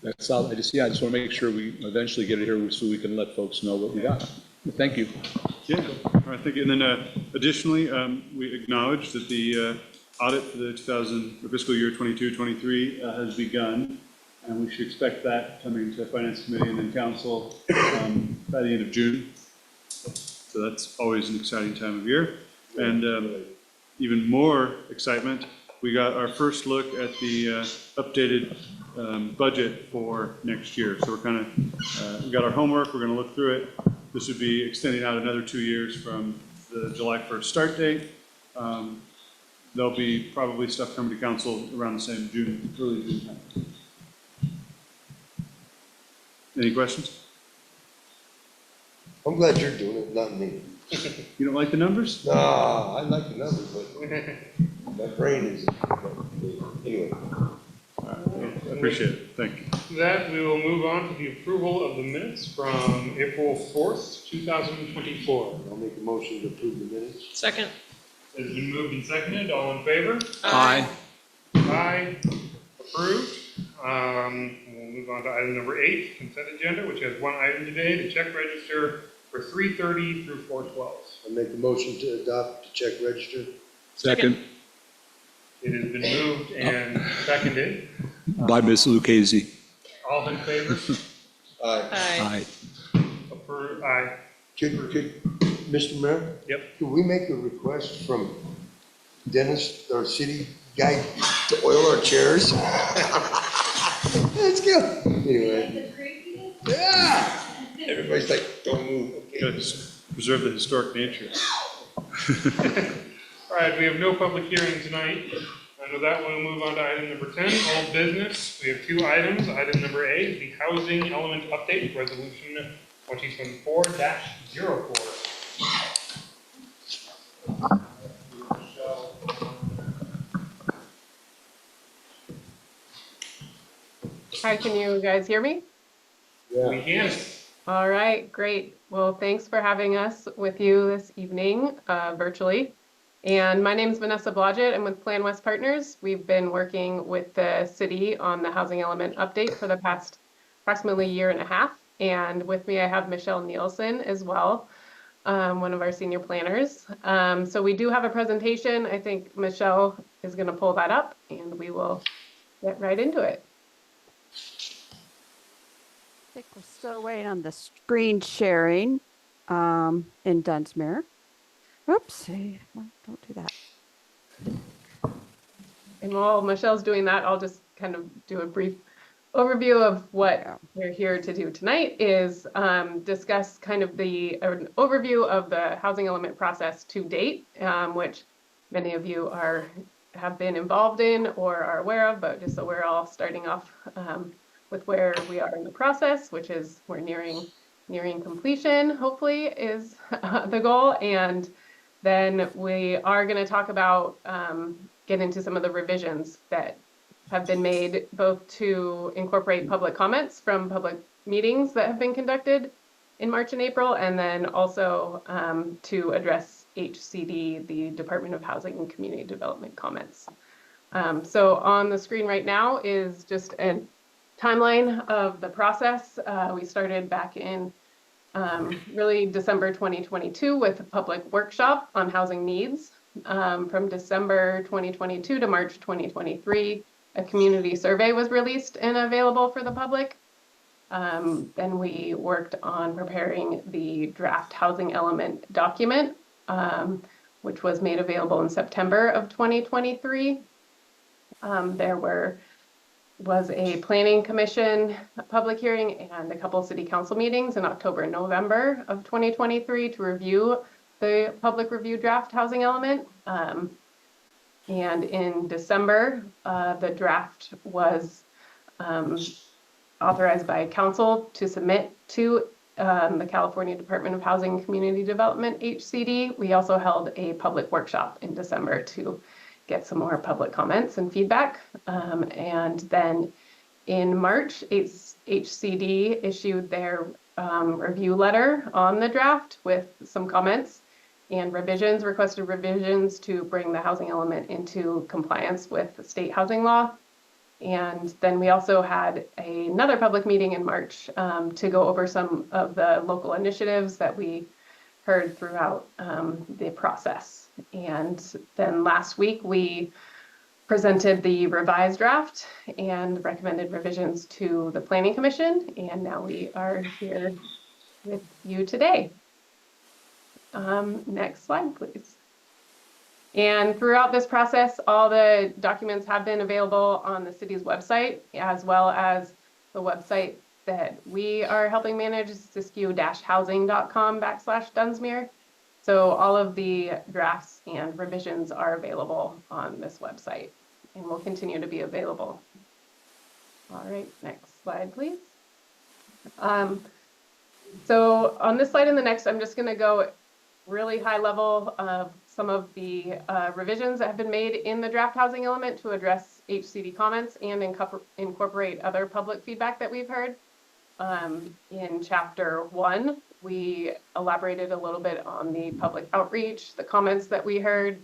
So That's all, I just want to make sure we eventually get it here so we can let folks know what we got. Thank you. Yeah, all right, thank you. And then additionally, we acknowledge that the audit for the fiscal year 22-23 has begun, and we should expect that coming to Finance Committee and then Council by the end of June. So that's always an exciting time of year. And even more excitement, we got our first look at the updated budget for next year. So we're kind of, we got our homework, we're going to look through it. This would be extending out another 2 years from the July 1st start date. There'll be probably stuff coming to council around the same June, early June time. Any questions? I'm glad you're doing it, not me. You don't like the numbers? No, I like the numbers, but my brain is, anyway. I appreciate it, thank you. With that, we will move on to the approval of the minutes from April 4th, 2024. I'll make a motion to approve the minutes. Second. It has been moved and seconded. All in favor? Aye. Aye. Approved. We'll move on to item number 8, consent agenda, which has one item today, the check register for 3:30 through 4:12. I'll make the motion to adopt the check register. Second. It has been moved and seconded. By Ms. Lucchese. All in favor? Aye. Aye. Approved. Aye. Could, Mr. Mayor? Yep. Could we make a request from Dennis, our city guy, to oil our chairs? Let's go. Anyway. Yeah. Everybody's like, don't move. Okay. Good. Preserve the historic nature. All right, we have no public hearing tonight. And with that, we'll move on to item number 10, old business. We have 2 items. Item number A is the housing element update, resolution 2024-04. Hi, can you guys hear me? We can. All right, great. Well, thanks for having us with you this evening virtually. And my name is Vanessa Blodgett. I'm with Plan West Partners. We've been working with the city on the housing element update for the past approximately 1.5 years. And with me, I have Michelle Nielsen as well, one of our senior planners. So we do have a presentation. I think Michelle is going to pull that up and we will get right into it. I think we're still waiting on the screen sharing in Dunsmuir. Oops, don't do that. And while Michelle's doing that, I'll just kind of do a brief overview of what we're here to do tonight is discuss kind of an overview of the housing element process to date, which many of you have been involved in or are aware of, but just so we're all starting off with where we are in the process, which is we're nearing completion, hopefully, is the goal. And then we are going to talk about, get into some of the revisions that have been made, both to incorporate public comments from public meetings that have been conducted in March and April, and then also to address HCD, the Department of Housing and Community Development comments. So on the screen right now is just a timeline of the process. We started back in really December 2022 with a public workshop on housing needs. From December 2022 to March 2023, a community survey was released and available for the public. Then we worked on preparing the draft housing element document, which was made available in September of 2023. There was a planning commission public hearing and a couple city council meetings in October and November of 2023 to review the public review draft housing element. And in December, the draft was authorized by council to submit to the California Department of Housing and Community Development, HCD. We also held a public workshop in December to get some more public comments and feedback. And then in March, HCD issued their review letter on the draft with some comments and requested revisions to bring the housing element into compliance with the state housing law. And then we also had another public meeting in March to go over some of the local initiatives that we heard throughout the process. And then last week we presented the revised draft and recommended revisions to the Planning Commission. And now we are here with you today. Next slide, please. And throughout this process, all the documents have been available on the city's website, as well as the website that we are helping manage, siskiyou-housing.com/Dunsmuir. So all of the drafts and revisions are available on this website and will continue to be available. All right, next slide, please. So on this slide and the next, I'm just going to go really high level of some of the revisions that have been made in the draft housing element to address HCD comments and incorporate other public feedback that we've heard. In chapter 1, we elaborated a little bit on the public outreach, the comments that we heard,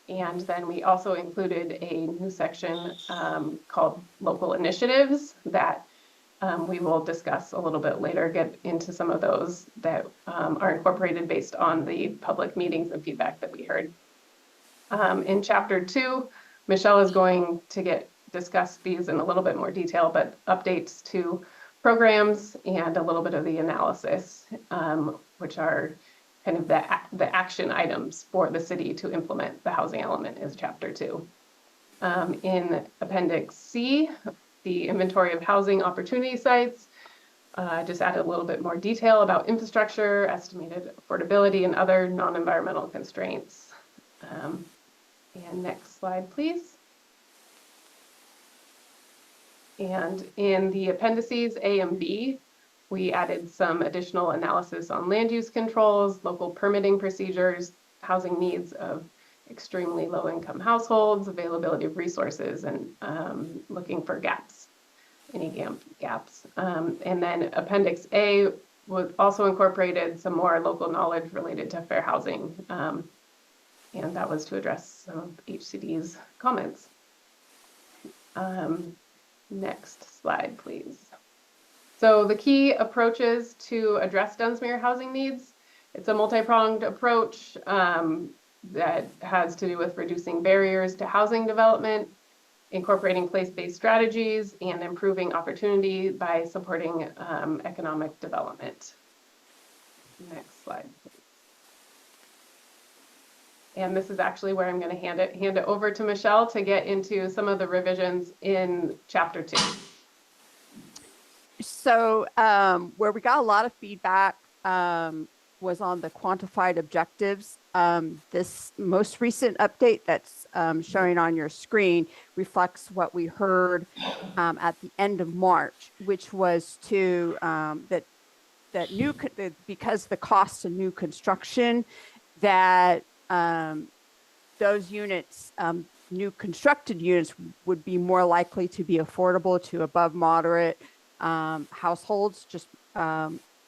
and then we also included a new section called local initiatives that we will discuss a little bit later, get into some of those that are incorporated based on the public meetings and feedback that we heard. In chapter 2, Michelle is going to discuss these in a little bit more detail, but updates to programs and a little bit of the analysis, which are kind of the action items for the city to implement the housing element is chapter 2. In appendix C, the inventory of housing opportunity sites, just added a little bit more detail about infrastructure, estimated affordability, and other non-environmental constraints. And next slide, please. And in the appendices A and B, we added some additional analysis on land use controls, local permitting procedures, housing needs of extremely low-income households, availability of resources, and looking for gaps, any gaps. And then Appendix A was also incorporated some more local knowledge related to fair housing, and that was to address some of HCD's comments. Next slide, please. So the key approaches to address Dunsmuir housing needs, it's a multi-pronged approach that has to do with reducing barriers to housing development, incorporating place-based strategies, and improving opportunity by supporting economic development. Next slide, please. And this is actually where I'm going to hand it over to Michelle to get into some of the revisions in chapter 2. So where we got a lot of feedback was on the quantified objectives. This most recent update that's showing on your screen reflects what we heard at the end of March, which was to because the cost of new construction, that those units, new constructed units, would be more likely to be affordable to above moderate households, just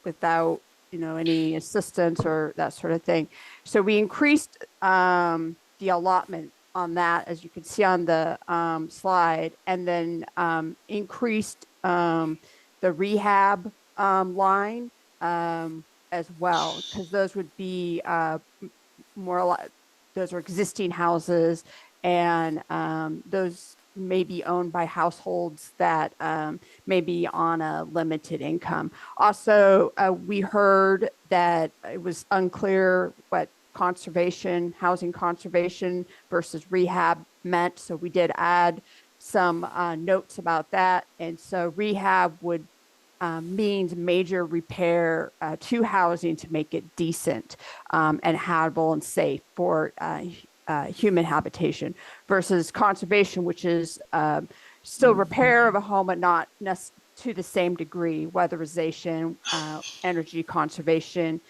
without any assistance or that sort of thing. So we increased the allotment on that, as you can see on the slide, and then increased the rehab line as well, because those would be more like, those are existing houses, and those may be owned by households that may be on a limited income. Also, we heard that it was unclear what housing conservation versus rehab meant. So we did add some notes about that. And so rehab would means major repair to housing to make it decent and habitable and safe for human habitation, versus conservation, which is still repair of a home, but not to the same degree: weatherization, energy conservation,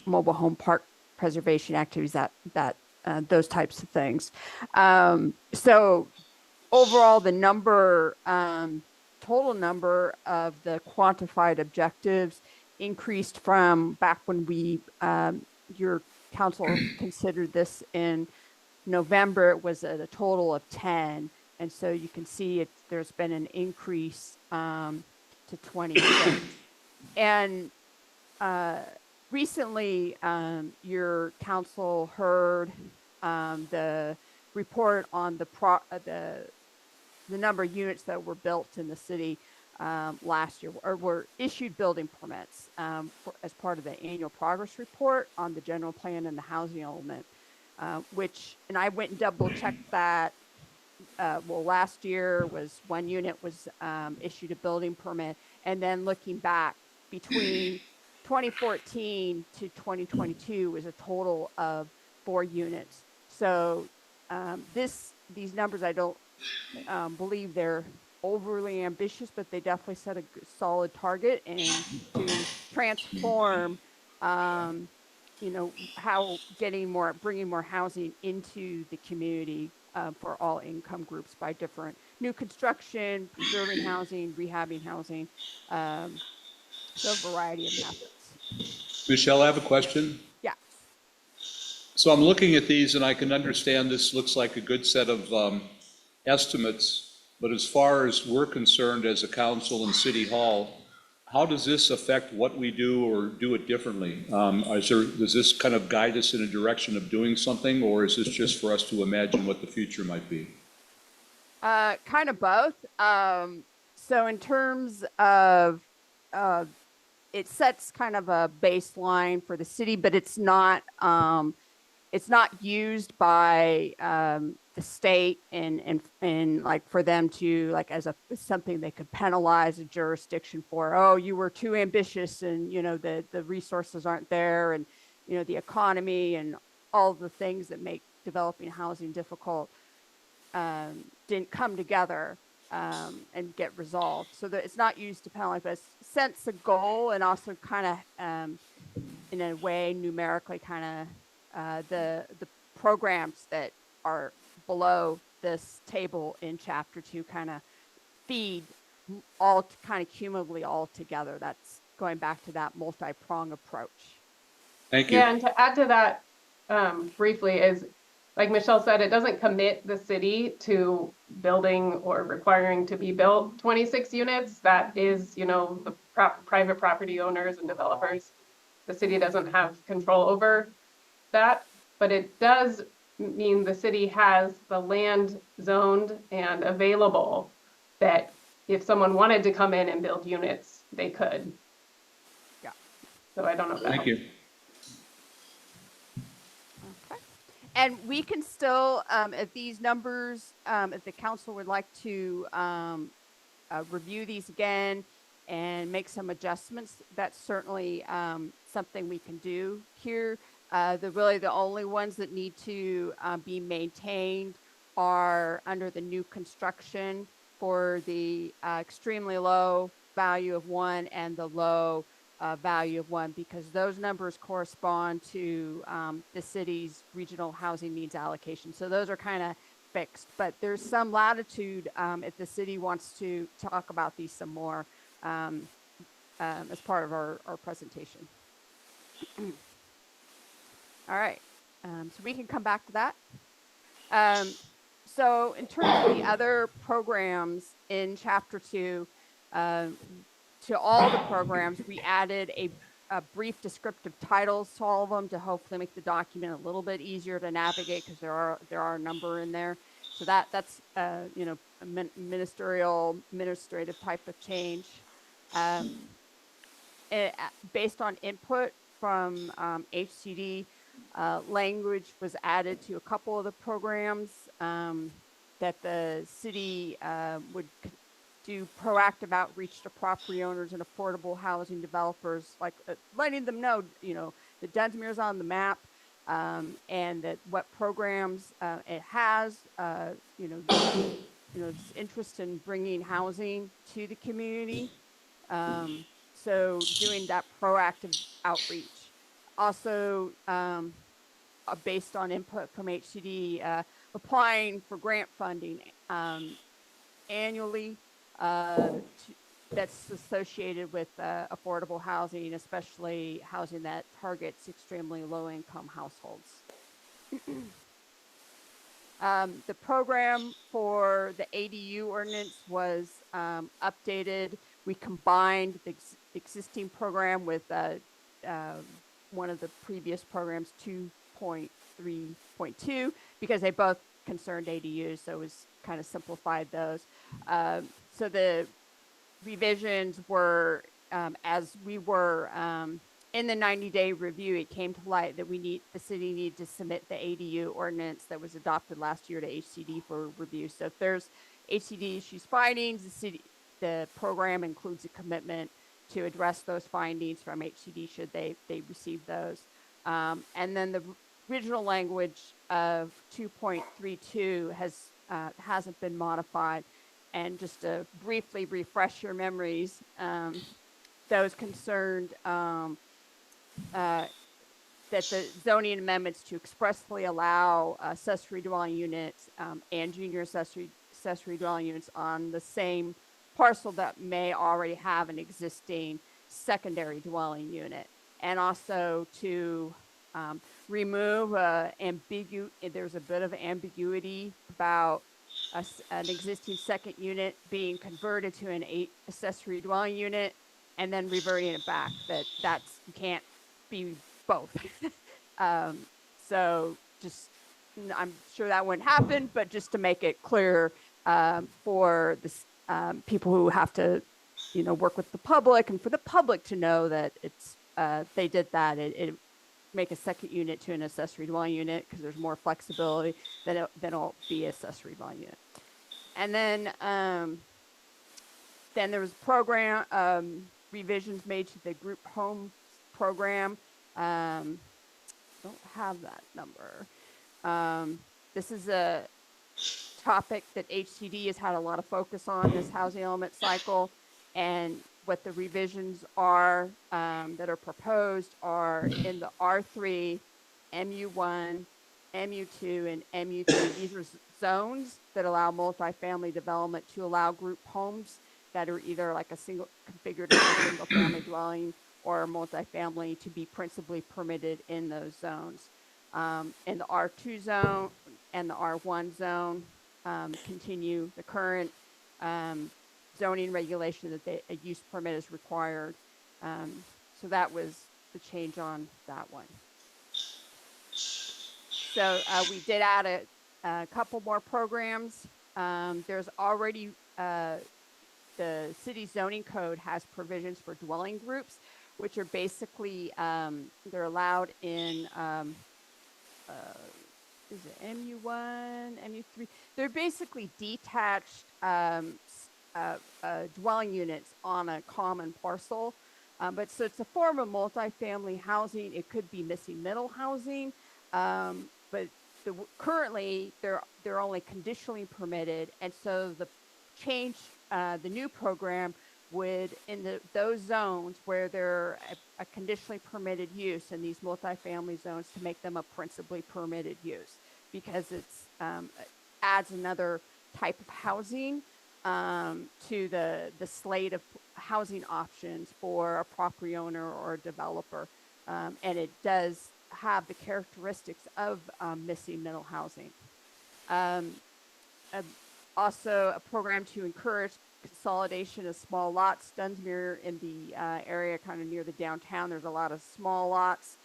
mobile home park preservation activities, that those types of things. So overall, the total number of the quantified objectives increased from back when your council considered this in November. It was at a total of 10. And so you can see there's been an increase to 26. And recently, your council heard the report on the number of units that were built in the city last year, or were issued building permits as part of the annual progress report on the general plan and the housing element, and I went and double checked that. Last year was one unit was issued a building permit, and then looking back between 2014 to 2022 was a total of 4 units. So these numbers, I don't believe they're overly ambitious, but they definitely set a solid target, and to transform, how bringing more housing into the community for all income groups by different new construction, preserving housing, rehabbing housing, so a variety of methods. Michelle, I have a question. Yeah. So I'm looking at these and I can understand this looks like a good set of estimates, but as far as we're concerned as a council and city hall, how does this affect what we do or do it differently? Does this kind of guide us in a direction of doing something, or is this just for us to imagine what the future might be? Kind of both. So in terms of, it sets kind of a baseline for the city, but it's not used by the state and like for them to, like, as something they could penalize a jurisdiction for. Oh, you were too ambitious, and the resources aren't there, and the economy and all the things that make developing housing difficult didn't come together and get resolved. So that it's not used to penalize, but it sets a goal, and also kind of in a way numerically kind of the programs that are below this table in chapter 2 kind of feed all kind of cumulatively all together. That's going back to that multi-prong approach. Thank you. Yeah, and to add to that briefly is, like Michelle said, it doesn't commit the city to building or requiring to be built 26 units. That is, the private property owners and developers. The city doesn't have control over that, but it does mean the city has the land zoned and available, that if someone wanted to come in and build units, they could. Yeah. So I don't know if that Thank you. Okay. And we can still, if these numbers, if the council would like to review these again and make some adjustments, that's certainly something we can do here. The only ones that need to be maintained are under the new construction for the extremely low value of 1 and the low value of 1, because those numbers correspond to the city's regional housing needs allocation. So those are kind of fixed, but there's some latitude if the city wants to talk about these some more as part of our presentation. All right, so we can come back to that. So in terms of the other programs in Chapter 2, to all the programs, we added a brief descriptive titles to all of them to hopefully make the document a little bit easier to navigate, because there are a number in there. So that's you know, a administrative type of change. Based on input from HCD, language was added to a couple of the programs that the city would do proactive outreach to property owners and affordable housing developers, like letting them know, you know, that Dunsmuir is on the map, and that what programs it has, you know, its interest in bringing housing to the community. So doing that proactive outreach. Also, based on input from HCD, applying for grant funding annually that's associated with affordable housing, especially housing that targets extremely low-income households. The program for the ADU ordinance was updated. We combined the existing program with one of the previous programs, 2.3.2, because they both concerned ADUs, so it was kind of simplified those. So the revisions were, as we were in the 90-day review, it came to light that the city needed to submit the ADU ordinance that was adopted last year to HCD for review. So if there's HCD issues findings, the program includes a commitment to address those findings from HCD should they receive those. And then the original language of 2.32 hasn't been modified. And just to briefly refresh your memories, those concerned that the zoning amendments to expressly allow accessory dwelling units and junior accessory dwelling units on the same parcel that may already have an existing secondary dwelling unit, and also to remove there's a bit of ambiguity about an existing second unit being converted to an accessory dwelling unit and then reverting it back. That's you can't be both. So just, I'm sure that wouldn't happen, but just to make it clear for the people who have to, you know, work with the public, and for the public to know that it's they did that. It make a second unit to an accessory dwelling unit because there's more flexibility than it'll be accessory dwelling unit. And then there was program revisions made to the group home program. Don't have that number. This is a topic that HCD has had a lot of focus on this housing element cycle, and what the revisions are that are proposed are in the R3, MU1, MU2, and MU3. These are zones that allow multifamily development to allow group homes that are either like a single configured as a single family dwelling or multifamily to be principally permitted in those zones. In the R2 zone and the R1 zone, continue the current zoning regulation that a use permit is required. So that was the change on that one. So we did add a couple more programs. There's already, the city zoning code has provisions for dwelling groups, which are basically, they're allowed in, is it MU1, MU3? They're basically detached dwelling units on a common parcel. But so it's a form of multifamily housing. It could be missing middle housing, but currently they're only conditionally permitted, and so the new program would in those zones where they're a conditionally permitted use in these multifamily zones to make them a principally permitted use, because it's adds another type of housing to the slate of housing options for a property owner or a developer. And it does have the characteristics of missing middle housing. Also, a program to encourage consolidation of small lots. Dunsmuir in the area kind of near the downtown, there's a lot of small lots.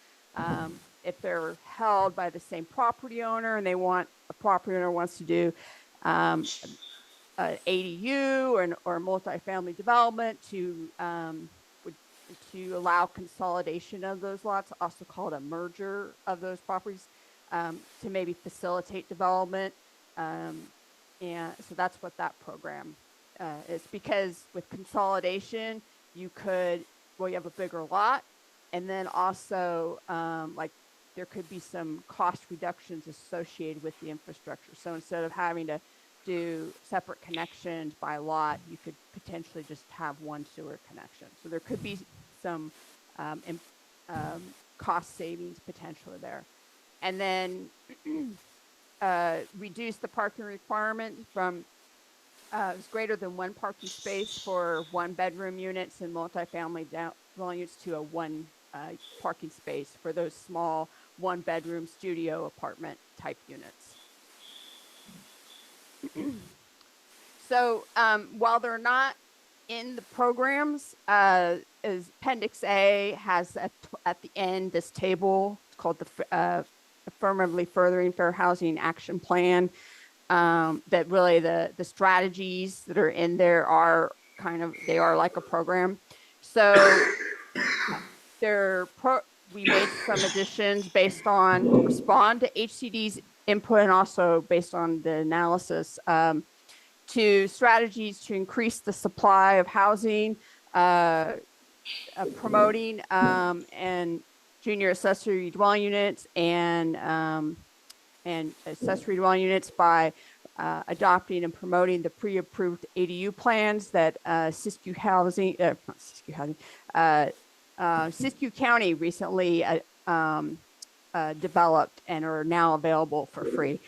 If they're held by the same property owner and a property owner wants to do ADU or multifamily development to allow consolidation of those lots, also called a merger of those properties, to maybe facilitate development. And so that's what that program is, because with consolidation, you have a bigger lot, and then also there could be some cost reductions associated with the infrastructure. So instead of having to do separate connections by lot, you could potentially just have one sewer connection. So there could be some cost savings potentially there. And then reduce the parking requirement from it's greater than one parking space for one bedroom units and multifamily dwelling units to a one parking space for those small one bedroom studio apartment type units. So while they're not in the programs, as Appendix A has at the end this table. It's called the Affirmatively Furthering Fair Housing Action Plan. That really the strategies that are in there are they are like a program. So we made some additions based on to respond to HCD's input and also based on the analysis to strategies to increase the supply of housing, promoting and junior accessory dwelling units and accessory dwelling units by adopting and promoting the pre-approved ADU plans that Siskiyou County recently developed and are now available for free.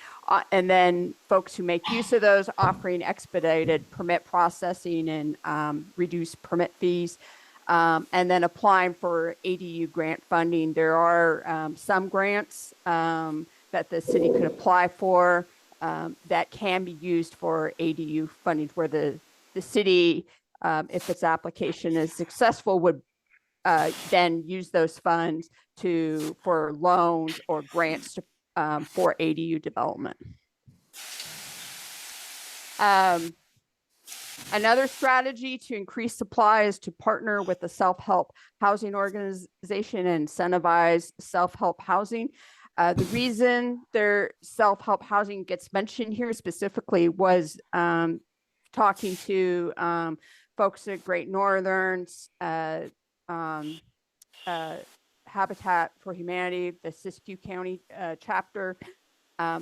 And then folks who make use of those offering expedited permit processing and reduced permit fees. And then applying for ADU grant funding. There are some grants that the city could apply for that can be used for ADU funding, where the city, if its application is successful, would then use those funds for loans or grants for ADU development. Another strategy to increase supply is to partner with a self-help housing organization and incentivize self-help housing. The reason their self-help housing gets mentioned here specifically was talking to folks at Great Northern, Habitat for Humanity, the Siskiyou County chapter.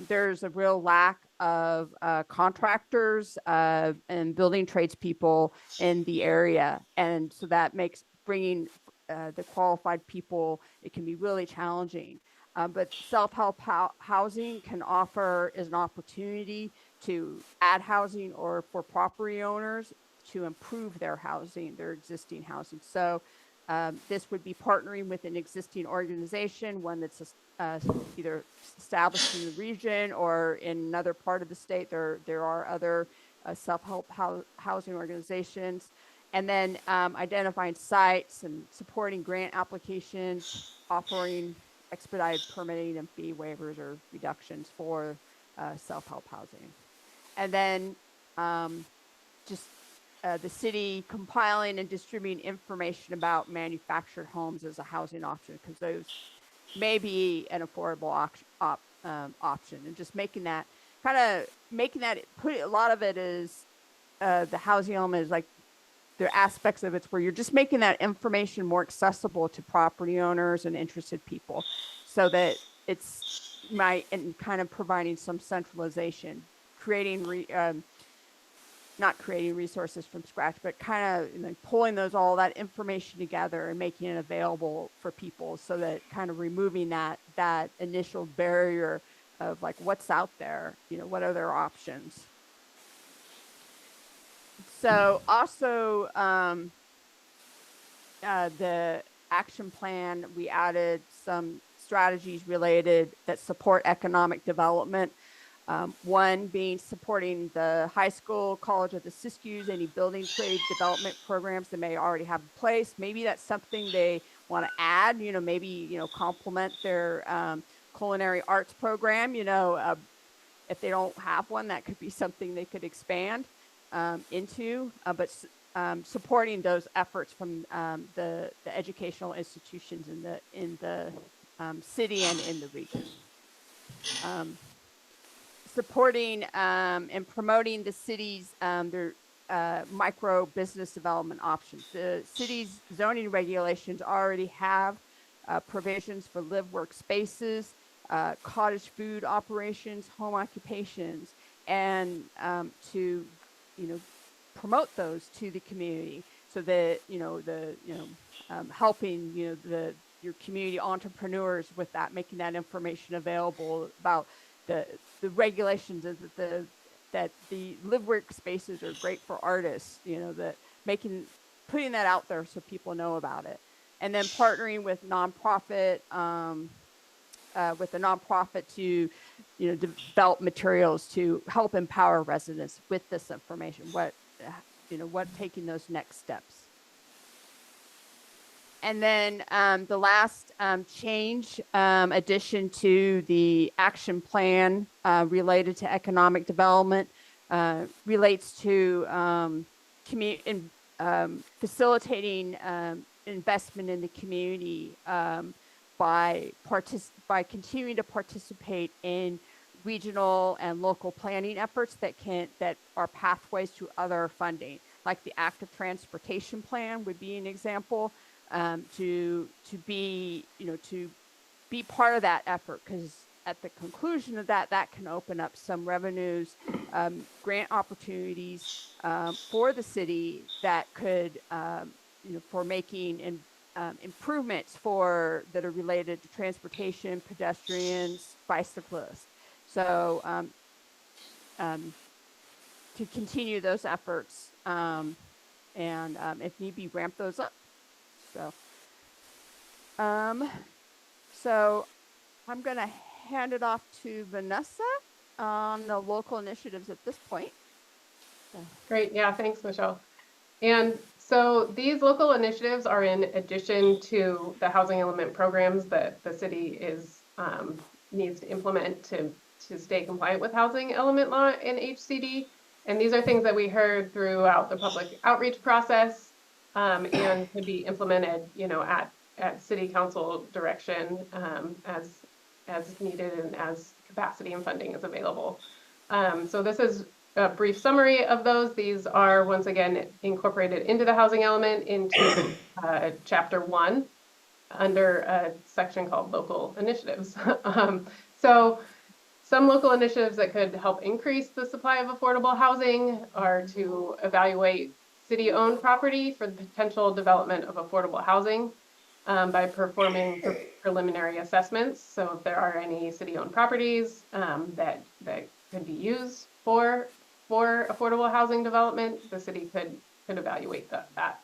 There's a real lack of contractors and building tradespeople in the area. And so that makes bringing the qualified people, it can be really challenging. But self-help housing is an opportunity to add housing or for property owners to improve their housing, their existing housing. So this would be partnering with an existing organization, one that's either established in the region or in another part of the state. There are other self-help housing organizations. And then identifying sites and supporting grant applications, offering expedited permitting and fee waivers or reductions for self-help housing. And then the city compiling and distributing information about manufactured homes as a housing option, because those may be an affordable option, and just making that put a lot of it is the housing element is like, there are aspects of it where you're just making that information more accessible to property owners and interested people, so that it's and kind of providing some centralization, not creating resources from scratch, but kind of pulling all that information together and making it available for people, so that kind of removing that initial barrier of like what's out there, what are their options. So also the action plan, we added some strategies related that support economic development. One being supporting the high school, college, or the Siskiyous, any building trade development programs they may already have in place. Maybe that's something they want to add, maybe, complement their culinary arts program, if they don't have one, that could be something they could expand into, but supporting those efforts from the educational institutions in the city and in the region. Supporting and promoting the city's their micro business development options. The city's zoning regulations already have provisions for live work spaces, cottage food operations, home occupations, and to promote those to the community, so that helping your community entrepreneurs with that, making that information available about the regulations, that the live work spaces are great for artists, that putting that out there so people know about it. And then partnering with a nonprofit to develop materials to help empower residents with this information, what taking those next steps. And then the last change, addition to the action plan related to economic development, relates to facilitating investment in the community by continuing to participate in regional and local planning efforts that are pathways to other funding, like the active transportation plan would be an example. To be part of that effort, because at the conclusion of that can open up some revenues, grant opportunities for the city that could, for making improvements that are related to transportation, pedestrians, bicyclists. So to continue those efforts and if need be, ramp those up. So I'm going to hand it off to Vanessa on the local initiatives at this point. Great. Yeah, thanks, Michelle. And so these local initiatives are in addition to the housing element programs that the city needs to implement to stay compliant with housing element law in HCD. And these are things that we heard throughout the public outreach process. And could be implemented, at city council direction as needed and as capacity and funding is available. So this is a brief summary of those. These are once again incorporated into the housing element into chapter 1 under a section called local initiatives. So some local initiatives that could help increase the supply of affordable housing are to evaluate city-owned property for the potential development of affordable housing by performing preliminary assessments. So if there are any city-owned properties that could be used for affordable housing development, the city could evaluate that.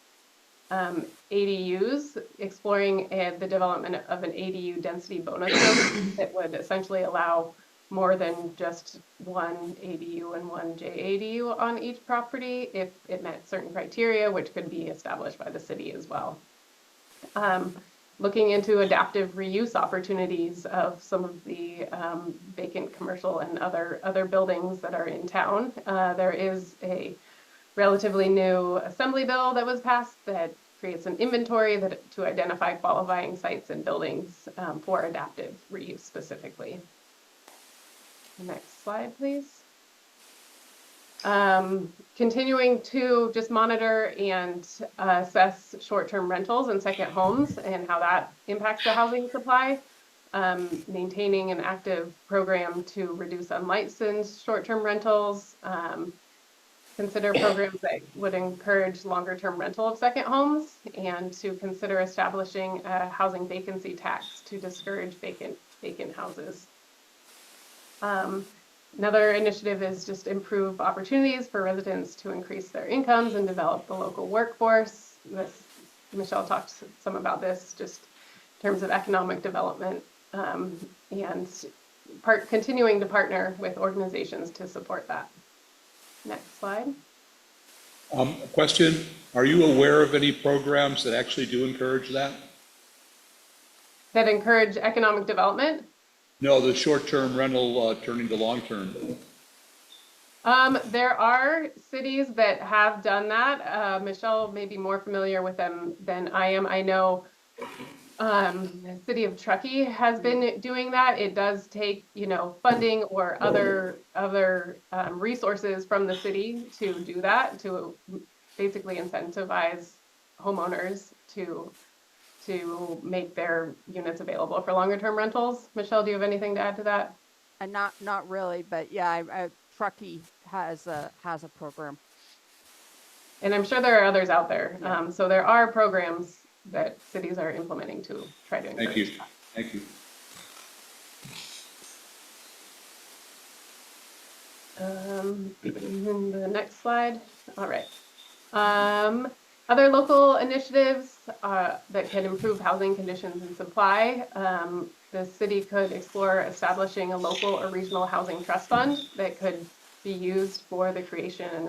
ADUs, exploring the development of an ADU density bonus zone that would essentially allow more than just one ADU and one JADU on each property if it met certain criteria, which could be established by the city as well. Looking into adaptive reuse opportunities of some of the vacant commercial and other buildings that are in town. There is a relatively new assembly bill that was passed that creates an inventory to identify qualifying sites and buildings for adaptive reuse specifically. Next slide, please. Continuing to just monitor and assess short-term rentals and second homes and how that impacts the housing supply. Maintaining an active program to reduce unlicensed short-term rentals. Consider programs that would encourage longer-term rental of second homes, and to consider establishing a housing vacancy tax to discourage vacant houses. Another initiative is just improve opportunities for residents to increase their incomes and develop the local workforce. Michelle talked some about this, just in terms of economic development, and continuing to partner with organizations to support that. Next slide. A question, are you aware of any programs that actually do encourage that? That encourage economic development? No, the short-term rental turning to long-term. There are cities that have done that. Michelle may be more familiar with them than I am. I know the city of Truckee has been doing that. It does take, funding or other resources from the city to do that, to basically incentivize homeowners to make their units available for longer term rentals. Michelle, do you have anything to add to that? Not really, but yeah, Truckee has a program. And I'm sure there are others out there. So there are programs that cities are implementing to try to encourage. Thank you. Thank you. The next slide. All right. Other local initiatives that can improve housing conditions and supply. The city could explore establishing a local or regional housing trust fund that could be used for the creation and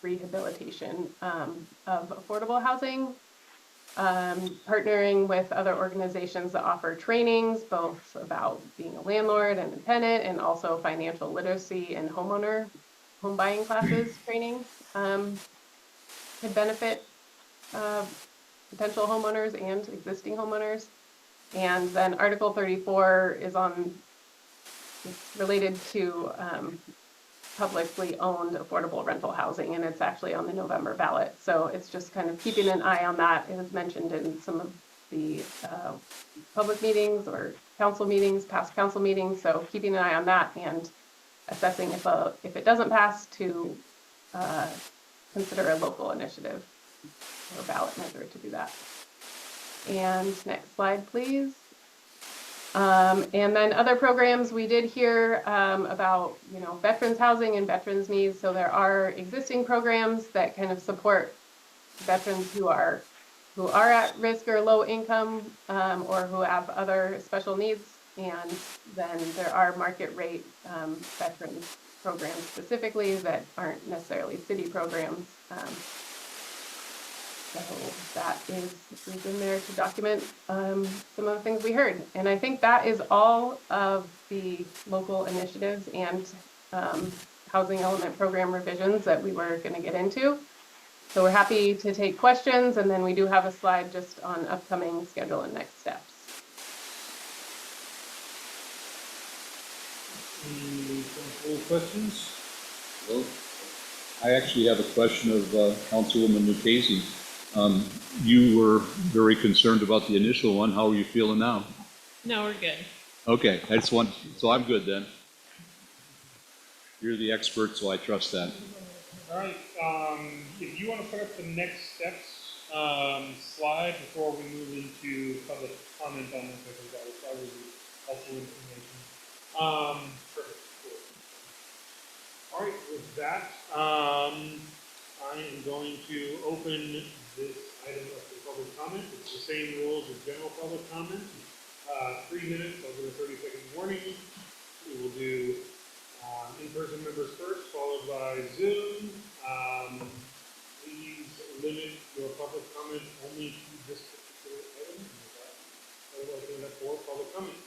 rehabilitation of affordable housing. Partnering with other organizations that offer trainings, both about being a landlord and a tenant, and also financial literacy and home buying classes training could benefit potential homeowners and existing homeowners. And then Article 34 is related to publicly owned affordable rental housing, and it's actually on the November ballot. So it's just kind of keeping an eye on that. It was mentioned in some of the public meetings or council meetings, past council meetings. So keeping an eye on that and assessing if it doesn't pass, to consider a local initiative or ballot measure to do that. And next slide, please. And then other programs, we did hear about, veterans housing and veterans needs. So there are existing programs that kind of support veterans who are at risk or low income, or who have other special needs. And then there are market rate veterans programs specifically that aren't necessarily city programs. So that is in there to document some of the things we heard. And I think that is all of the local initiatives and housing element program revisions that we were going to get into. So we're happy to take questions, and then we do have a slide just on upcoming schedule and next steps. Any questions? Well, I actually have a question of Councilwoman Mukasey. You were very concerned about the initial one. How are you feeling now? No, we're good. Okay, so I'm good then. You're the expert, so I trust that. All right, if you want to put up the next steps slide before we move into public comment on this, I think that would probably be helpful information. Perfect. Cool. All right, with that, I am going to open this item up for public comment. It's the same rules as general public comment. 3 minutes, I'll give a 30-second warning. We will do in-person members first, followed by Zoom. Please limit your public comment only to this particular item. Otherwise, we'll have for public comment.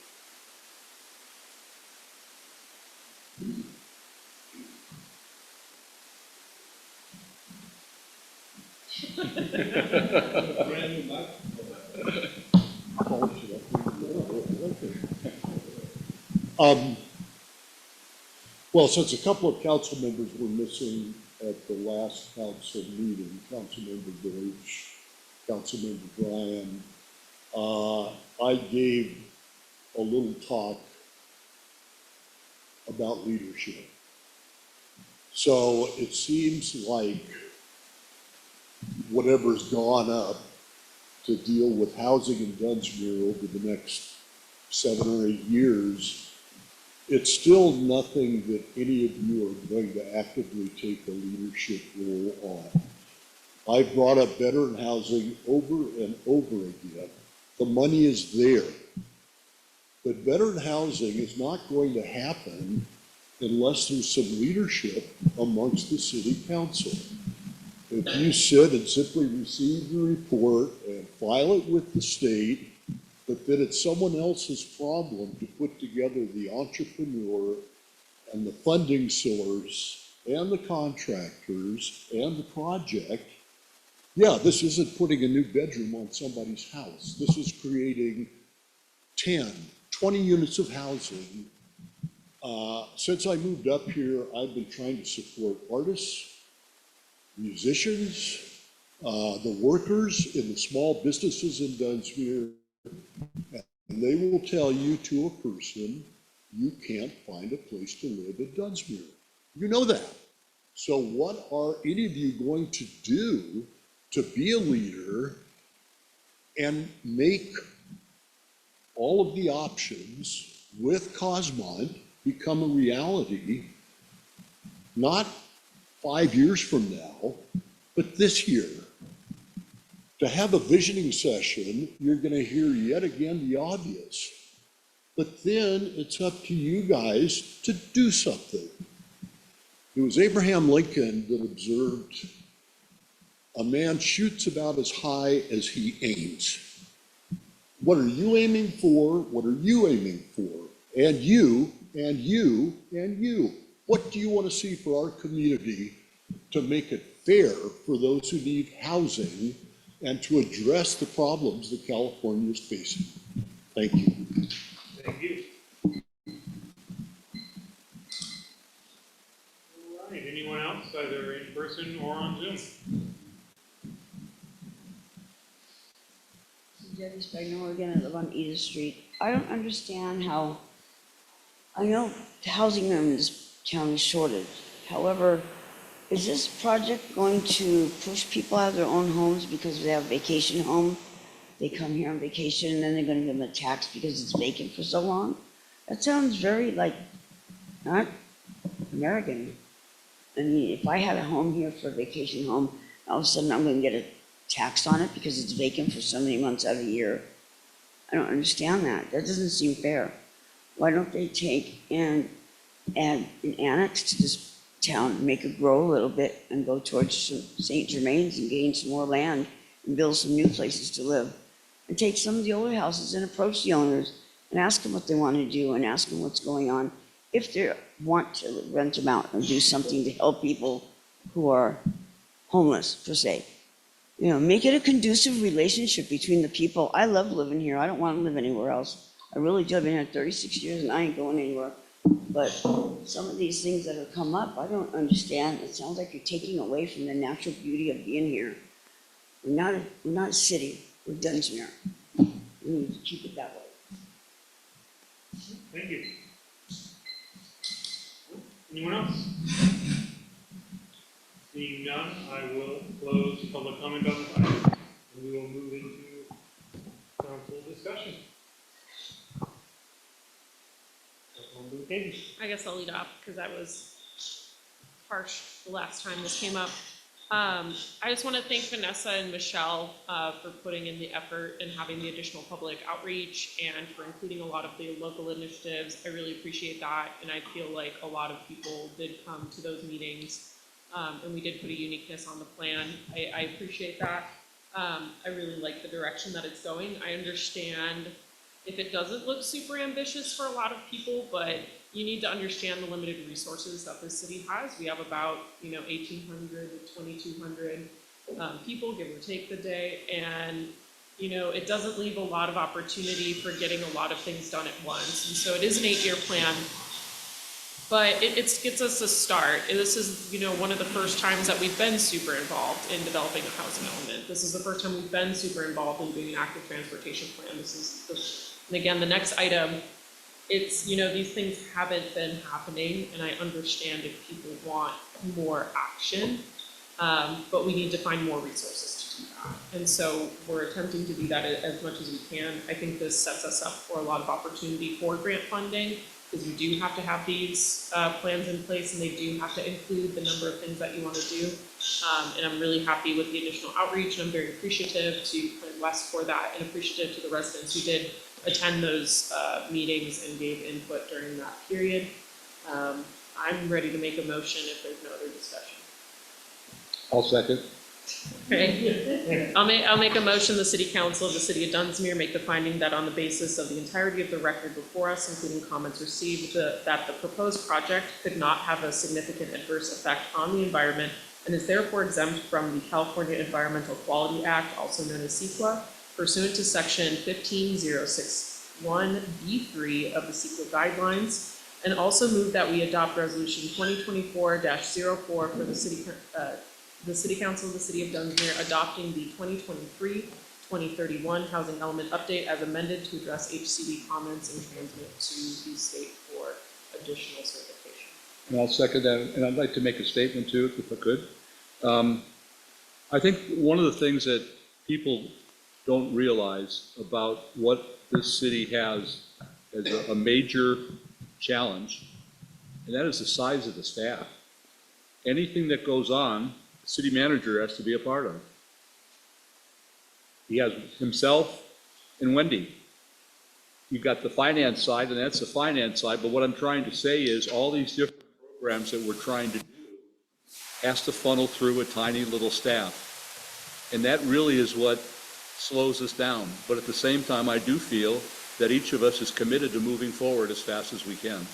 Well, since a couple of council members were missing at the last council meeting, Councilmember Deutsch, Councilmember Bryan, I gave a little talk about leadership. So it seems like whatever's gone up to deal with housing in Dunsmuir over the next 7 or 8 years, it's still nothing that any of you are going to actively take a leadership role on. I've brought up veteran housing over and over again. The money is there. But veteran housing is not going to happen unless there's some leadership amongst the city council. If you sit and simply receive the report and file it with the state, but then it's someone else's problem to put together the entrepreneur and the funding source and the contractors and the project, yeah, this isn't putting a new bedroom on somebody's house. This is creating 10, 20 units of housing. Since I moved up here, I've been trying to support artists, musicians, the workers in the small businesses in Dunsmuir, and they will tell you to a person, you can't find a place to live in Dunsmuir. You know that. So what are any of you going to do to be a leader and make all of the options with Cosmont become a reality, not 5 years from now, but this year? To have a visioning session, you're going to hear yet again the obvious. But then it's up to you guys to do something. It was Abraham Lincoln that observed, a man shoots about as high as he aims. What are you aiming for? What are you aiming for? And you, and you, and you. What do you want to see for our community to make it fair for those who need housing and to address the problems that California is facing? Thank you. Thank you. All right, anyone else, either in person or on Zoom? Debbie Spagnuolo again, I live on Edith Street. I don't understand how, I know housing in this town is shortage. However, is this project going to push people out of their own homes because they have a vacation home? They come here on vacation and then they're gonna give them a tax because it's vacant for so long? That sounds very like, not American. I mean, if I had a home here for a vacation home, all of a sudden I'm gonna get a tax on it because it's vacant for so many months out of the year. I don't understand that. That doesn't seem fair. Why don't they take and add an annex to this town, make it grow a little bit and go towards St. Germain's and gain some more land and build some new places to live, and take some of the older houses and approach the owners and ask them what they want to do and ask them what's going on. If they want to rent them out and do something to help people who are homeless, per se. You know, make it a conducive relationship between the people. I love living here. I don't want to live anywhere else. I really do. I've been here 36 years and I ain't going anywhere. But some of these things that have come up, I don't understand. It sounds like you're taking away from the natural beauty of being here. We're not a city. We're Dunsmuir. We need to keep it that way. Thank you. Anyone else? Seeing none, I will close public comment on this item, and we will move into council discussion. I guess I'll lead off because I was harsh the last time this came up. I just want to thank Vanessa and Michelle for putting in the effort and having the additional public outreach and for including a lot of the local initiatives. I really appreciate that, and I feel like a lot of people did come to those meetings, and we did put a uniqueness on the plan. I appreciate that. I really like the direction that it's going. I understand if it doesn't look super ambitious for a lot of people, but you need to understand the limited resources that this city has. We have about, 1,800 to 2,200 people, give or take the day, and it doesn't leave a lot of opportunity for getting a lot of things done at once. And so it is an 8-year plan. But it gets us a start. And this is, one of the first times that we've been super involved in developing a housing element. This is the first time we've been super involved in doing an active transportation plan. And again, the next item, it's, these things haven't been happening, and I understand if people want more action, but we need to find more resources to do that. And so we're attempting to do that as much as we can. I think this sets us up for a lot of opportunity for grant funding, because you do have to have these plans in place, and they do have to include the number of things that you want to do. And I'm really happy with the additional outreach, and I'm very appreciative to Plan West for that, and appreciative to the residents who did attend those meetings and gave input during that period. I'm ready to make a motion if there's no other discussion. I'll second. Okay. I'll make a motion, the City Council of the City of Dunsmuir make the finding that on the basis of the entirety of the record before us, including comments received, that the proposed project could not have a significant adverse effect on the environment and is therefore exempt from the California Environmental Quality Act, also known as CEQA, pursuant to section 15061B3 of the CEQA guidelines, and also move that we adopt resolution 2024-04 for the City Council of the City of Dunsmuir adopting the 2023-2031 housing element update as amended to address HCD comments and transmit to the state for additional certification. And I'll second that, and I'd like to make a statement too, if I could. I think one of the things that people don't realize about what this city has as a major challenge, and that is the size of the staff. Anything that goes on, the city manager has to be a part of. He has himself and Wendy. You've got the finance side, and that's the finance side, but what I'm trying to say is all these different programs that we're trying to do has to funnel through a tiny little staff. And that really is what slows us down. But at the same time, I do feel that each of us is committed to moving forward as fast as we can.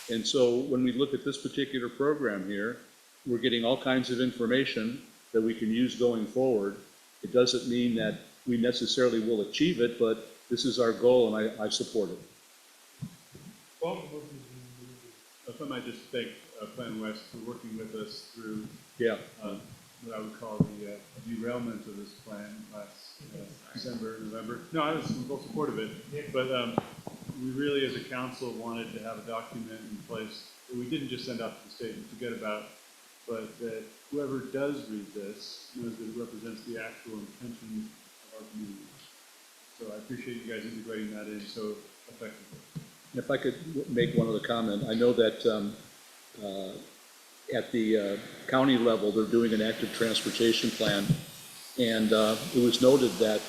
And so when we look at this particular program here, we're getting all kinds of information that we can use going forward. It doesn't mean that we necessarily will achieve it, but this is our goal, and I support it. If I might just thank Plan West for working with us through what I would call the derailment of this plan last December, November. No, I was in full support of it, but we really, as a council, wanted to have a document in place that we didn't just send out to the state and forget about, but that whoever does read this knows that it represents the actual intention of our community. So I appreciate you guys integrating that in so effectively. If I could make one other comment, I know that at the county level, they're doing an active transportation plan, and it was noted that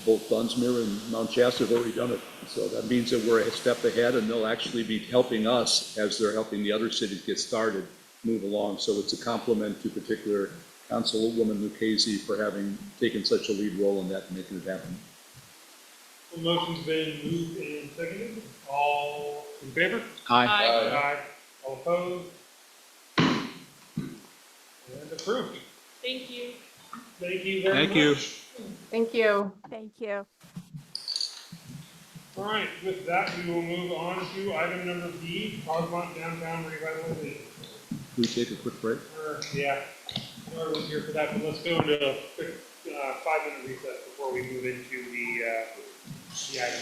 both Dunsmuir and Mount Shasta have already done it. So that means that we're a step ahead, and they'll actually be helping us as they're helping the other cities get started, move along. So it's a compliment to particular Councilwoman Lucchese for having taken such a lead role in that and making it happen. The motion's been moved and seconded. All in favor? Aye. Aye. All opposed? And approved. Thank you. Thank you very much. Thank you. Thank you. Thank you. All right, with that, we will move on to item number B, Cosmont Downtown Revitalization. Can we take a quick break? Yeah, Laura was here for that, but let's go into a quick 5-minute recess before we move into the item.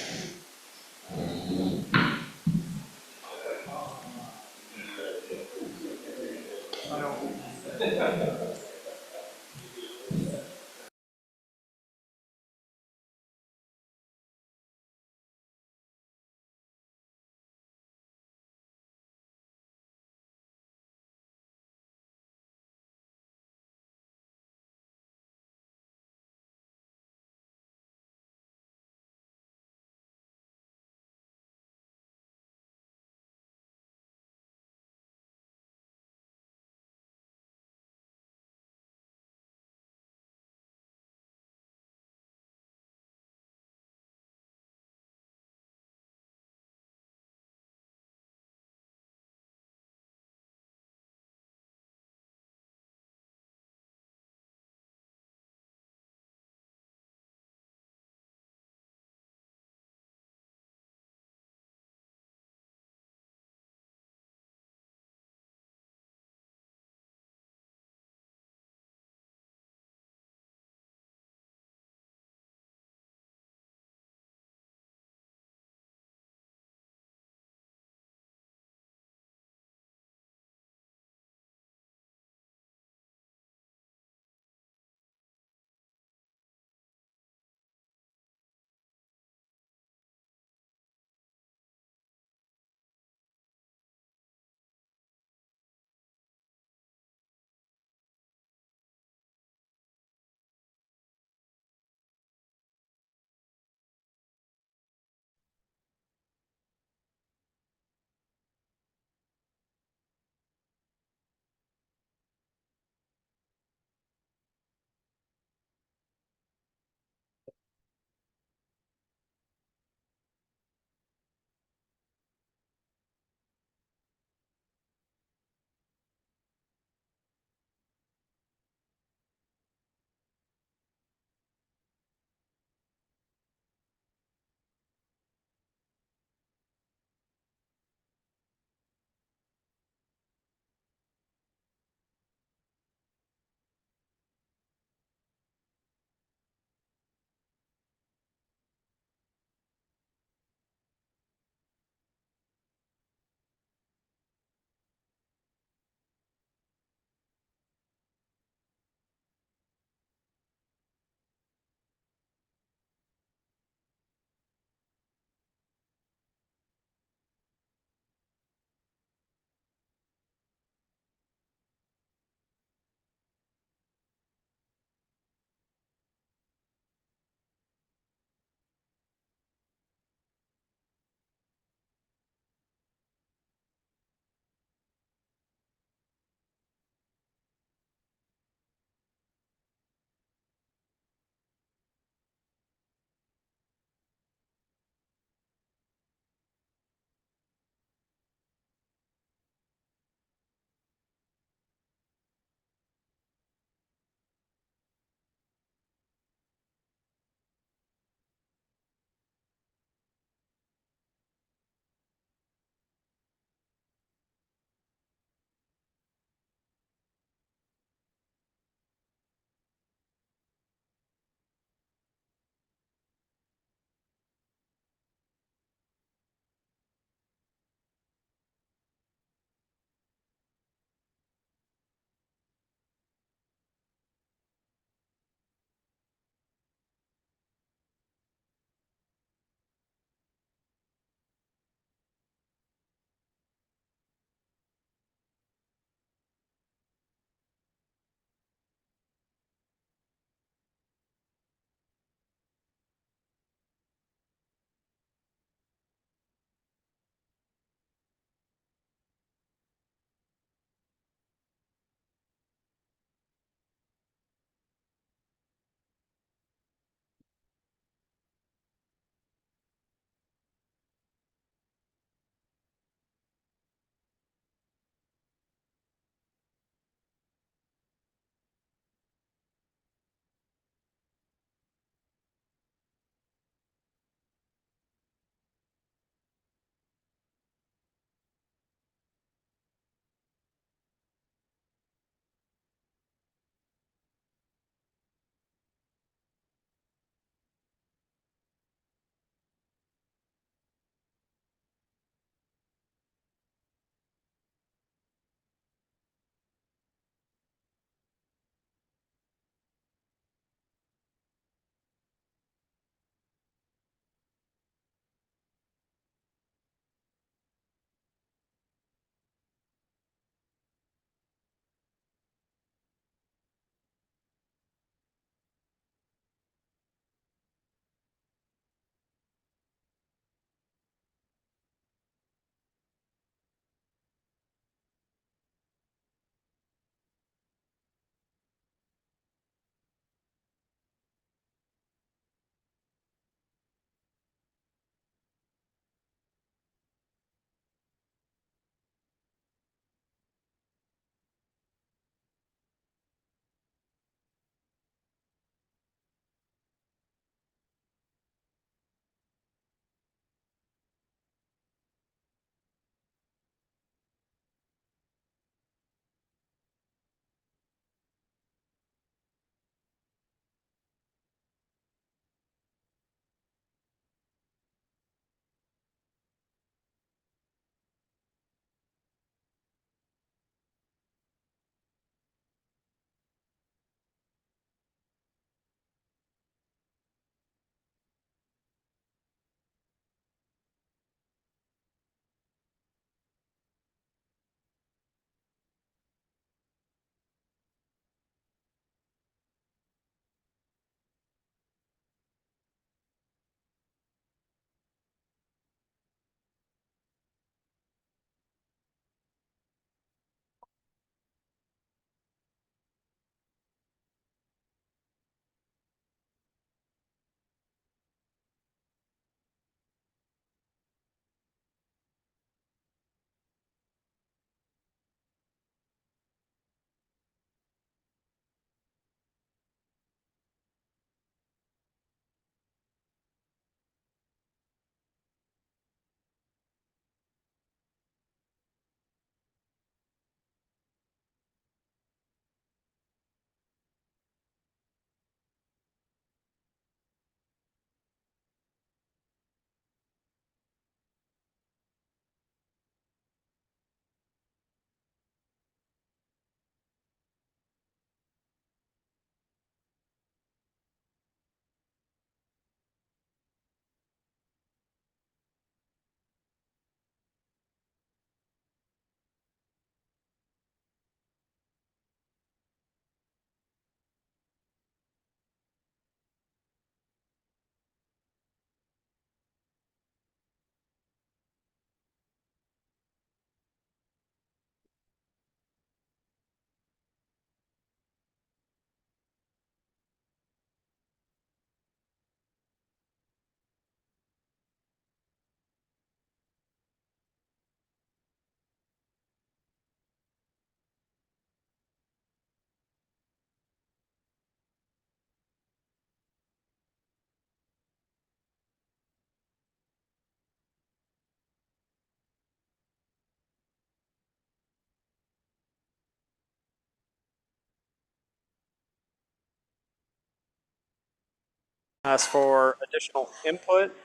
asked for additional input.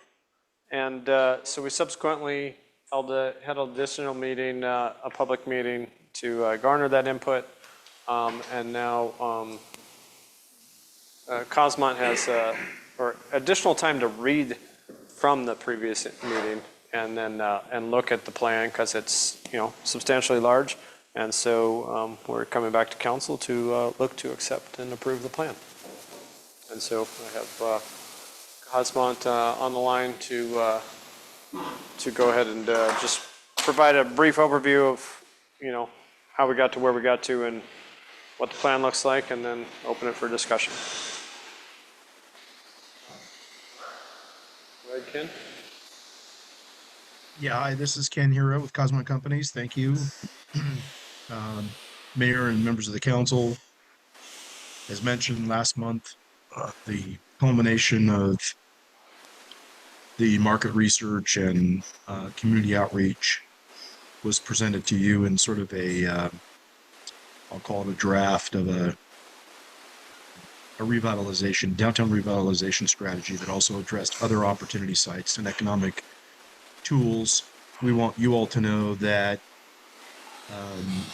And so we subsequently had an additional meeting, a public meeting to garner that input. And now Cosmont has or additional time to read from the previous meeting and then and look at the plan because it's substantially large. And so we're coming back to council to look to accept and approve the plan. And so I have Cosmont on the line to go ahead and just provide a brief overview of how we got to where we got to and what the plan looks like, and then open it for discussion. Go ahead, Ken. Yeah, hi, this is Ken Hero with Cosmont Companies. Thank you. Mayor and members of the council, as mentioned last month, the culmination of the market research and community outreach was presented to you in sort of a, I'll call it a draft of a revitalization, downtown revitalization strategy that also addressed other opportunity sites and economic tools. We want you all to know that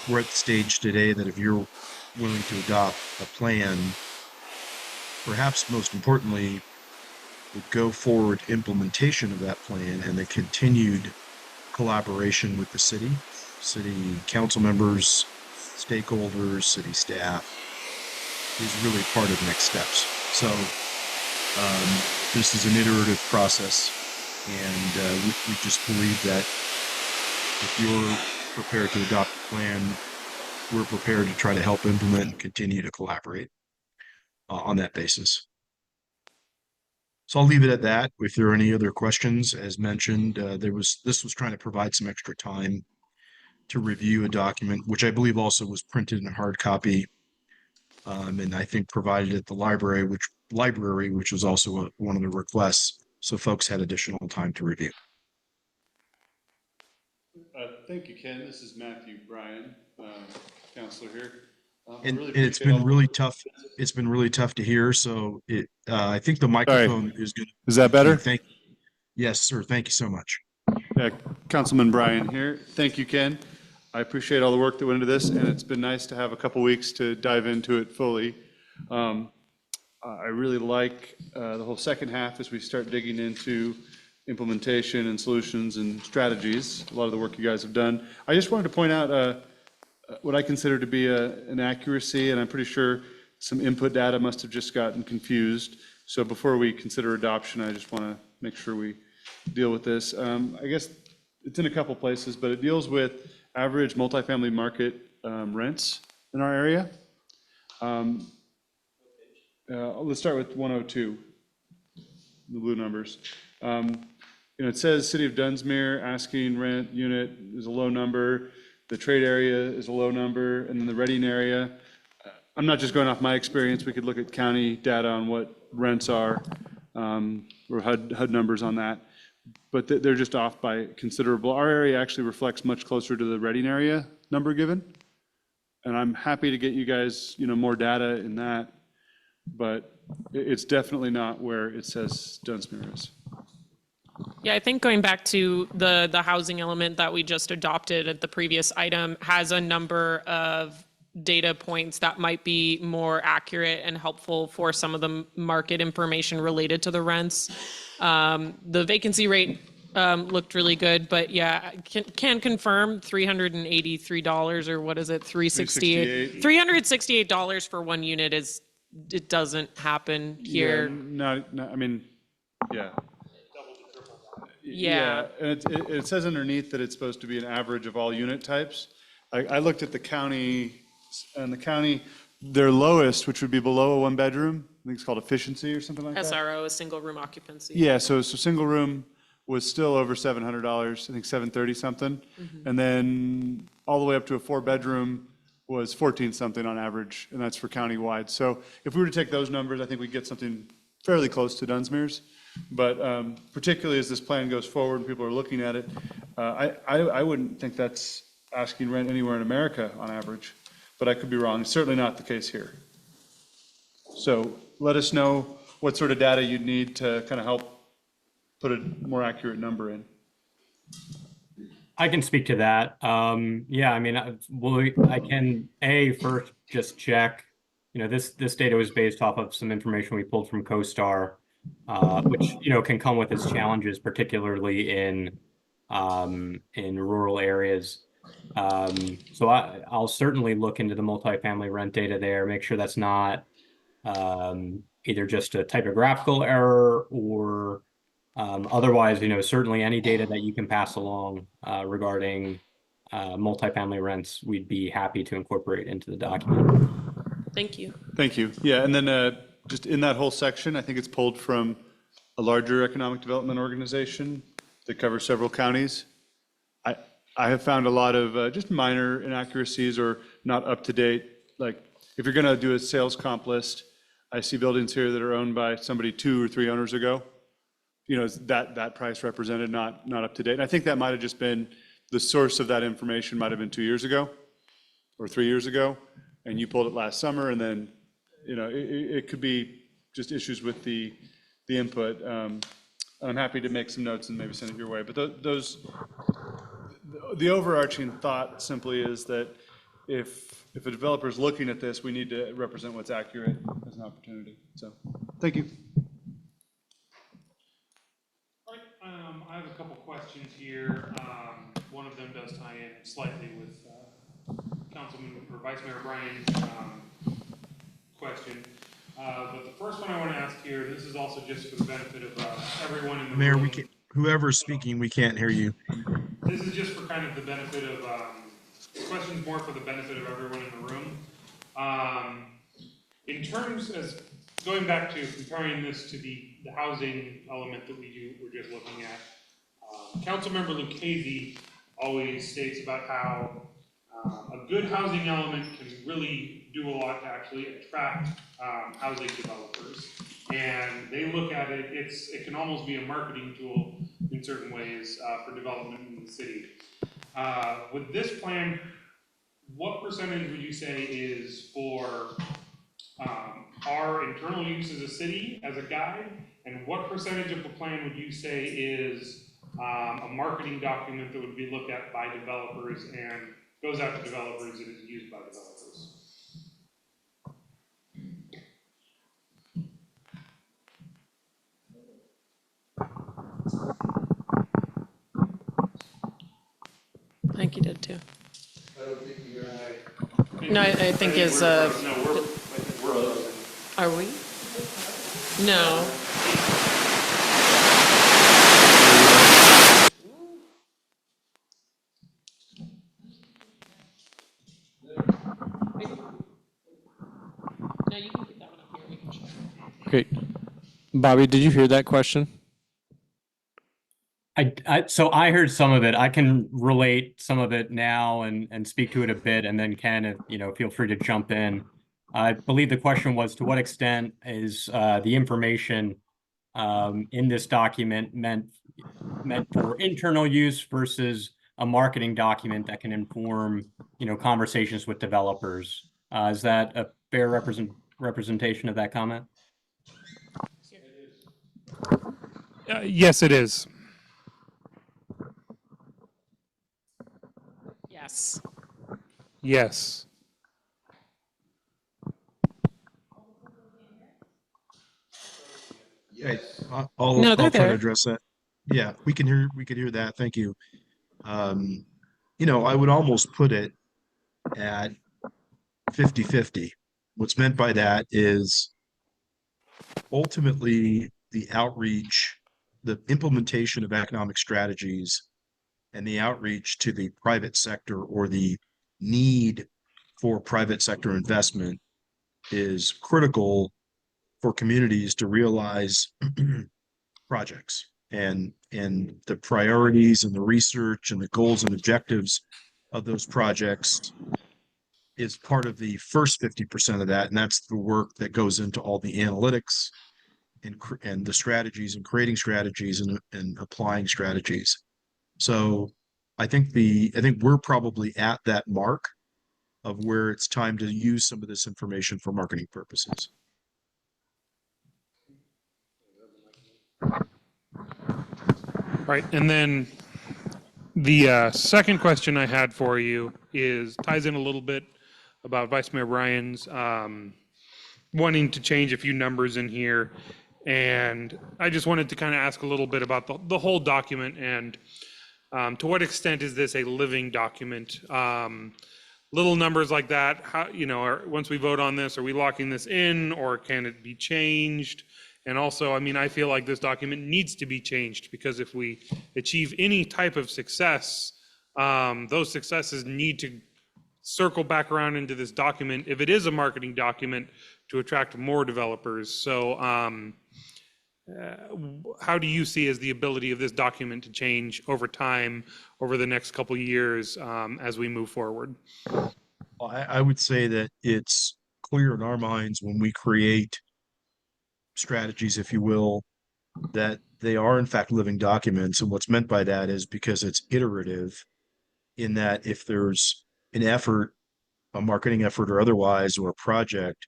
we're at the stage today that if you're willing to adopt a plan, perhaps most importantly, the go forward implementation of that plan and the continued collaboration with the city council members, stakeholders, city staff is really part of next steps. So this is an iterative process, and we just believe that if you're prepared to adopt a plan, we're prepared to try to help implement and continue to collaborate on that basis. So I'll leave it at that. If there are any other questions, as mentioned, this was trying to provide some extra time to review a document, which I believe also was printed in a hard copy, and I think provided at the library, which was also one of the requests, so folks had additional time to review. Thank you, Ken. This is Matthew Bryan, counselor here. And it's been really tough. It's been really tough to hear. So I think the microphone is good. Is that better? Yes, sir. Thank you so much. Yeah, Councilman Bryan here. Thank you, Ken. I appreciate all the work that went into this, and it's been nice to have a couple weeks to dive into it fully. I really like the whole second half as we start digging into implementation and solutions and strategies, a lot of the work you guys have done. I just wanted to point out what I consider to be an accuracy, and I'm pretty sure some input data must have just gotten confused. So before we consider adoption, I just want to make sure we deal with this. I guess it's in a couple places, but it deals with average multifamily market rents in our area. Let's start with 102, the blue numbers. It says City of Dunsmuir asking rent unit is a low number, the trade area is a low number, and then the Reading area. I'm not just going off my experience. We could look at county data on what rents are, or HUD numbers on that, but they're just off by considerable. Our area actually reflects much closer to the Reading area number given, and I'm happy to get you guys, more data in that, but it's definitely not where it says Dunsmuir is. Yeah, I think going back to the housing element that we just adopted at the previous item has a number of data points that might be more accurate and helpful for some of the market information related to the rents. The vacancy rate looked really good, but yeah, can confirm $383 or what is it, $368? $368 for one unit it doesn't happen here. Yeah, no, I mean, yeah. Yeah. And it says underneath that it's supposed to be an average of all unit types. I looked at the county, and the county, their lowest, which would be below a one bedroom, I think it's called efficiency or something like that. SRO, a single room occupancy. Yeah, so single room was still over $700, I think 730 something. Mm-hmm. And then all the way up to a 4-bedroom was 14 something on average, and that's for countywide. So if we were to take those numbers, I think we'd get something fairly close to Dunsmuir's. But particularly as this plan goes forward and people are looking at it, I wouldn't think that's asking rent anywhere in America on average, but I could be wrong. It's certainly not the case here. So let us know what sort of data you'd need to kind of help put a more accurate number in. I can speak to that. Yeah, I mean, I can first just check. This data was based off of some information we pulled from CoStar, which can come with its challenges, particularly in rural areas. So I'll certainly look into the multifamily rent data there, make sure that's not either just a typographical error or otherwise, certainly any data that you can pass along regarding multifamily rents, we'd be happy to incorporate into the document. Thank you. Thank you. Yeah, and then just in that whole section, I think it's pulled from a larger economic development organization that covers several counties. I have found a lot of just minor inaccuracies or not up to date. Like if you're going to do a sales comp list, I see buildings here that are owned by somebody 2 or 3 owners ago. That price represented not up to date. And I think that might have just been the source of that information might have been 2 years ago or 3 years ago, and you pulled it last summer, and then it could be just issues with the input. I'm happy to make some notes and maybe send it your way. But the overarching thought simply is that if a developer is looking at this, we need to represent what's accurate as an opportunity. So, thank you. I have a couple questions here. One of them does tie in slightly with Councilman or Vice Mayor Bryan's question. But the first one I want to ask here, this is also just for the benefit of everyone in the Mayor, room. whoever's speaking, we can't hear you. This is just for kind of the benefit of, this question's more for the benefit of everyone in the room. In terms as, going back to comparing this to the housing element that we're just looking at, Councilmember Lucchese always states about how a good housing element can really do a lot to actually attract housing developers. And they look at it, it can almost be a marketing tool in certain ways for development in the city. With this plan, what percentage would you say is for our internal use as a city, as a guide, and what percentage of the plan would you say is a marketing document that would be looked at by developers and goes out to developers and is used by developers? I think you did too. I don't think you and I. No, I think is, are we? No. No, you can get that one up here. We can show. Great. Bobby, did you hear that question? So I heard some of it. I can relate some of it now and speak to it a bit, and then Ken, feel free to jump in. I believe the question was, to what extent is the information in this document meant for internal use versus a marketing document that can inform, conversations with developers? Is that a fair representation of that comment? Yes, it is. Yes. Yes. Yeah, No, I'll they're try to there. address that. Yeah, we can hear that. Thank you. I would almost put it at 50-50. What's meant by that is ultimately the outreach, the implementation of economic strategies and the outreach to the private sector, or the need for private sector investment, is critical for communities to realize projects, and the priorities and the research and the goals and objectives of those projects is part of the first 50% of that. And that's the work that goes into all the analytics and the strategies and creating strategies and applying strategies. So I think we're probably at that mark of where it's time to use some of this information for marketing purposes. Right, and then the second question I had for you ties in a little bit about Vice Mayor Bryan's wanting to change a few numbers in here. And I just wanted to kind of ask a little bit about the whole document and to what extent is this a living document? Little numbers like that, how, once we vote on this, are we locking this in or can it be changed? And also, I mean, I feel like this document needs to be changed because if we achieve any type of success, those successes need to circle back around into this document if it is a marketing document to attract more developers. So how do you see as the ability of this document to change over time, over the next couple of years as we move forward? Well, I would say that it's clear in our minds when we create strategies, if you will, that they are in fact living documents. And what's meant by that is because it's iterative, in that if there's an effort, a marketing effort or otherwise, or a project,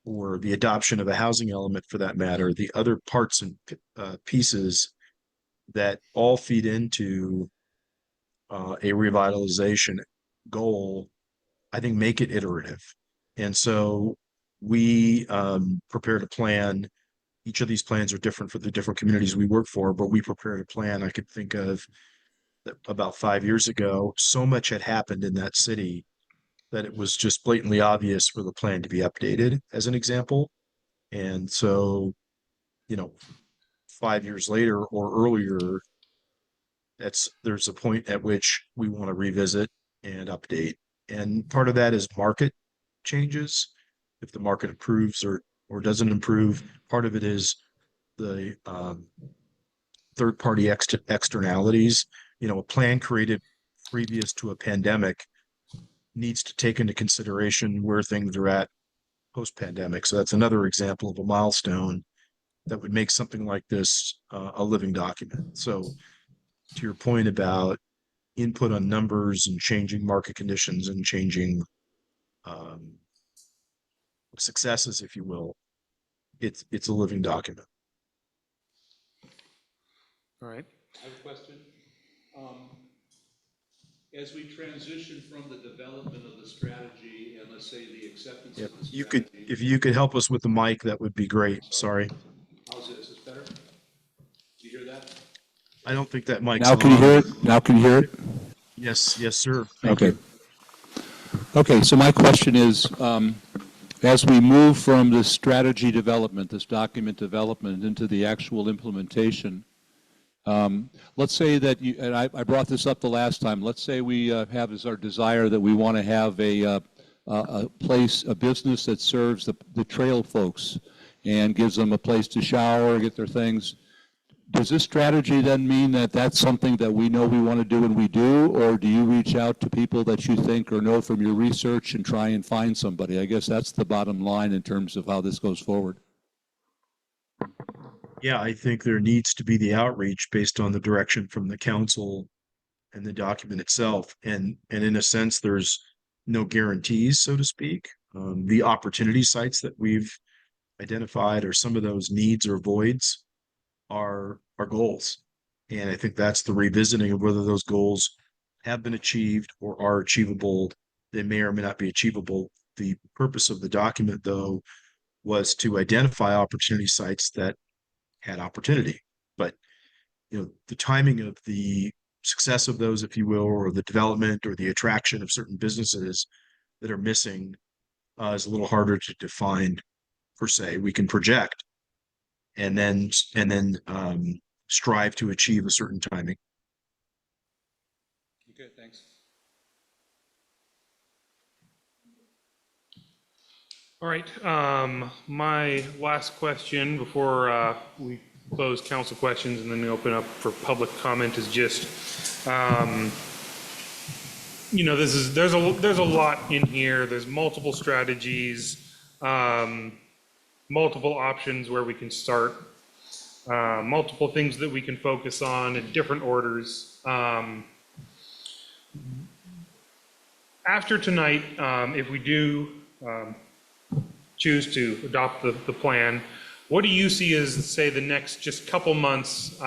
or the adoption of a housing element for that matter, the other parts and pieces that all feed into a revitalization goal, I think make it iterative. And so we prepared a plan. Each of these plans are different for the different communities we work for, but we prepared a plan I could think of that about 5 years ago. So much had happened in that city that it was just blatantly obvious for the plan to be updated, as an example. And so, 5 years later or earlier, there's a point at which we want to revisit and update. And part of that is market changes. If the market improves or doesn't improve, part of it is the third-party externalities. A plan created previous to a pandemic needs to take into consideration where things are at post-pandemic. So that's another example of a milestone that would make something like this a living document. So to your point about input on numbers and changing market conditions and changing successes, if you will, it's a living document. All right. I have a question. As we transition from the development of the strategy and let's say the acceptance of the strategy. If you could help us with the mic, that would be great. Sorry. How's this? Is this better? Do you hear that? I don't think that mic's Now can you on. hear it? Now can you hear it? Yes, sir. Thank Okay. you. Okay, so my question is, as we move from this strategy development, this document development into the actual implementation, let's say that you, and I brought this up the last time, let's say we have as our desire that we want to have a place, a business that serves the trail folks and gives them a place to shower, get their things. Does this strategy then mean that that's something that we know we want to do and we do, or do you reach out to people that you think or know from your research and try and find somebody? I guess that's the bottom line in terms of how this goes forward. Yeah, I think there needs to be the outreach based on the direction from the council and the document itself. And in a sense, there's no guarantees, so to speak. The opportunity sites that we've identified or some of those needs or voids are goals. And I think that's the revisiting of whether those goals have been achieved or are achievable. They may or may not be achievable. The purpose of the document, though, was to identify opportunity sites that had opportunity. But the timing of the success of those, if you will, or the development or the attraction of certain businesses that are missing is a little harder to define per se. We can project and then strive to achieve a certain timing. Okay, thanks. All right, my last question before we close council questions and then we open up for public comment is just, there's a lot in here. There's multiple strategies, multiple options where we can start, multiple things that we can focus on in different orders. After tonight, if we do choose to adopt the plan, what do you see as, say, the next just couple months?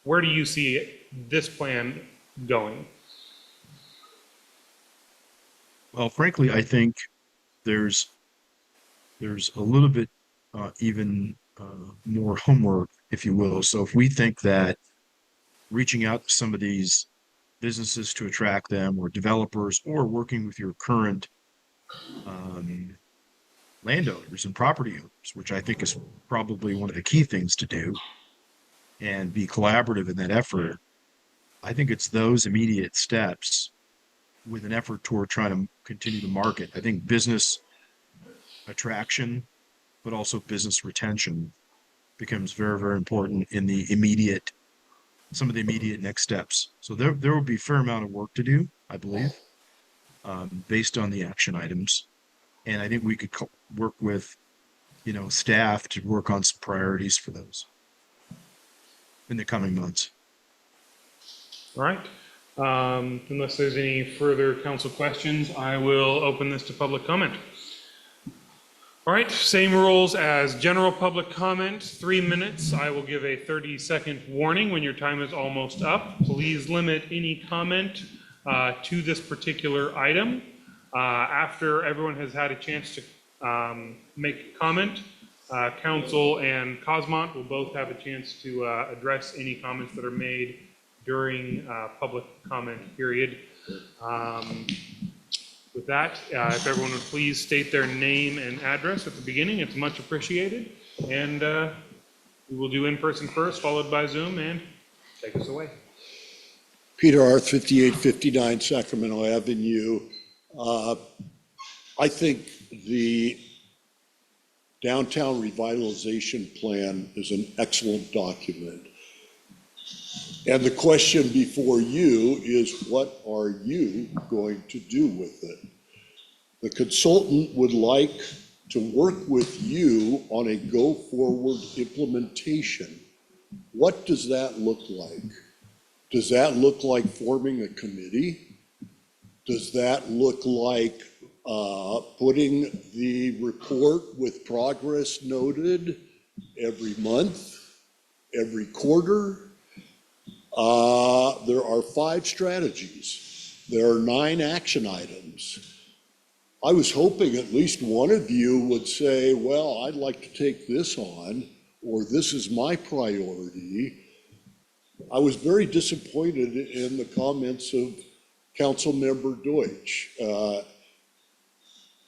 Where do you see this plan going? Well, frankly, I think there's a little bit even more homework, if you will. So if we think that reaching out to some of these businesses to attract them, or developers, or working with your current landowners and property owners, which I think is probably one of the key things to do, and be collaborative in that effort, I think it's those immediate steps with an effort toward trying to continue to market. I think business attraction, but also business retention becomes very, very important in some of the immediate next steps. So there will be a fair amount of work to do, I believe, based on the action items. And I think we could work with, staff to work on some priorities for those in the coming months. All right. Unless there's any further council questions, I will open this to public comment. All right, same rules as general public comment, 3 minutes. I will give a 30-second warning when your time is almost up. Please limit any comment to this particular item. After everyone has had a chance to make a comment, council and Cosmont will both have a chance to address any comments that are made during public comment period. With that, if everyone would please state their name and address at the beginning, it's much appreciated. And we will do in-person first, followed by Zoom, and take us away. Peter Arth, 5859 Sacramento Avenue. I think the downtown revitalization plan is an excellent document. And the question before you is, what are you going to do with it? The consultant would like to work with you on a go-forward implementation. What does that look like? Does that look like forming a committee? Does that look like putting the report with progress noted every month, every quarter? There are 5 strategies. There are 9 action items. I was hoping at least one of you would say, well, I'd like to take this on, or this is my priority. I was very disappointed in the comments of Councilmember Deutsch.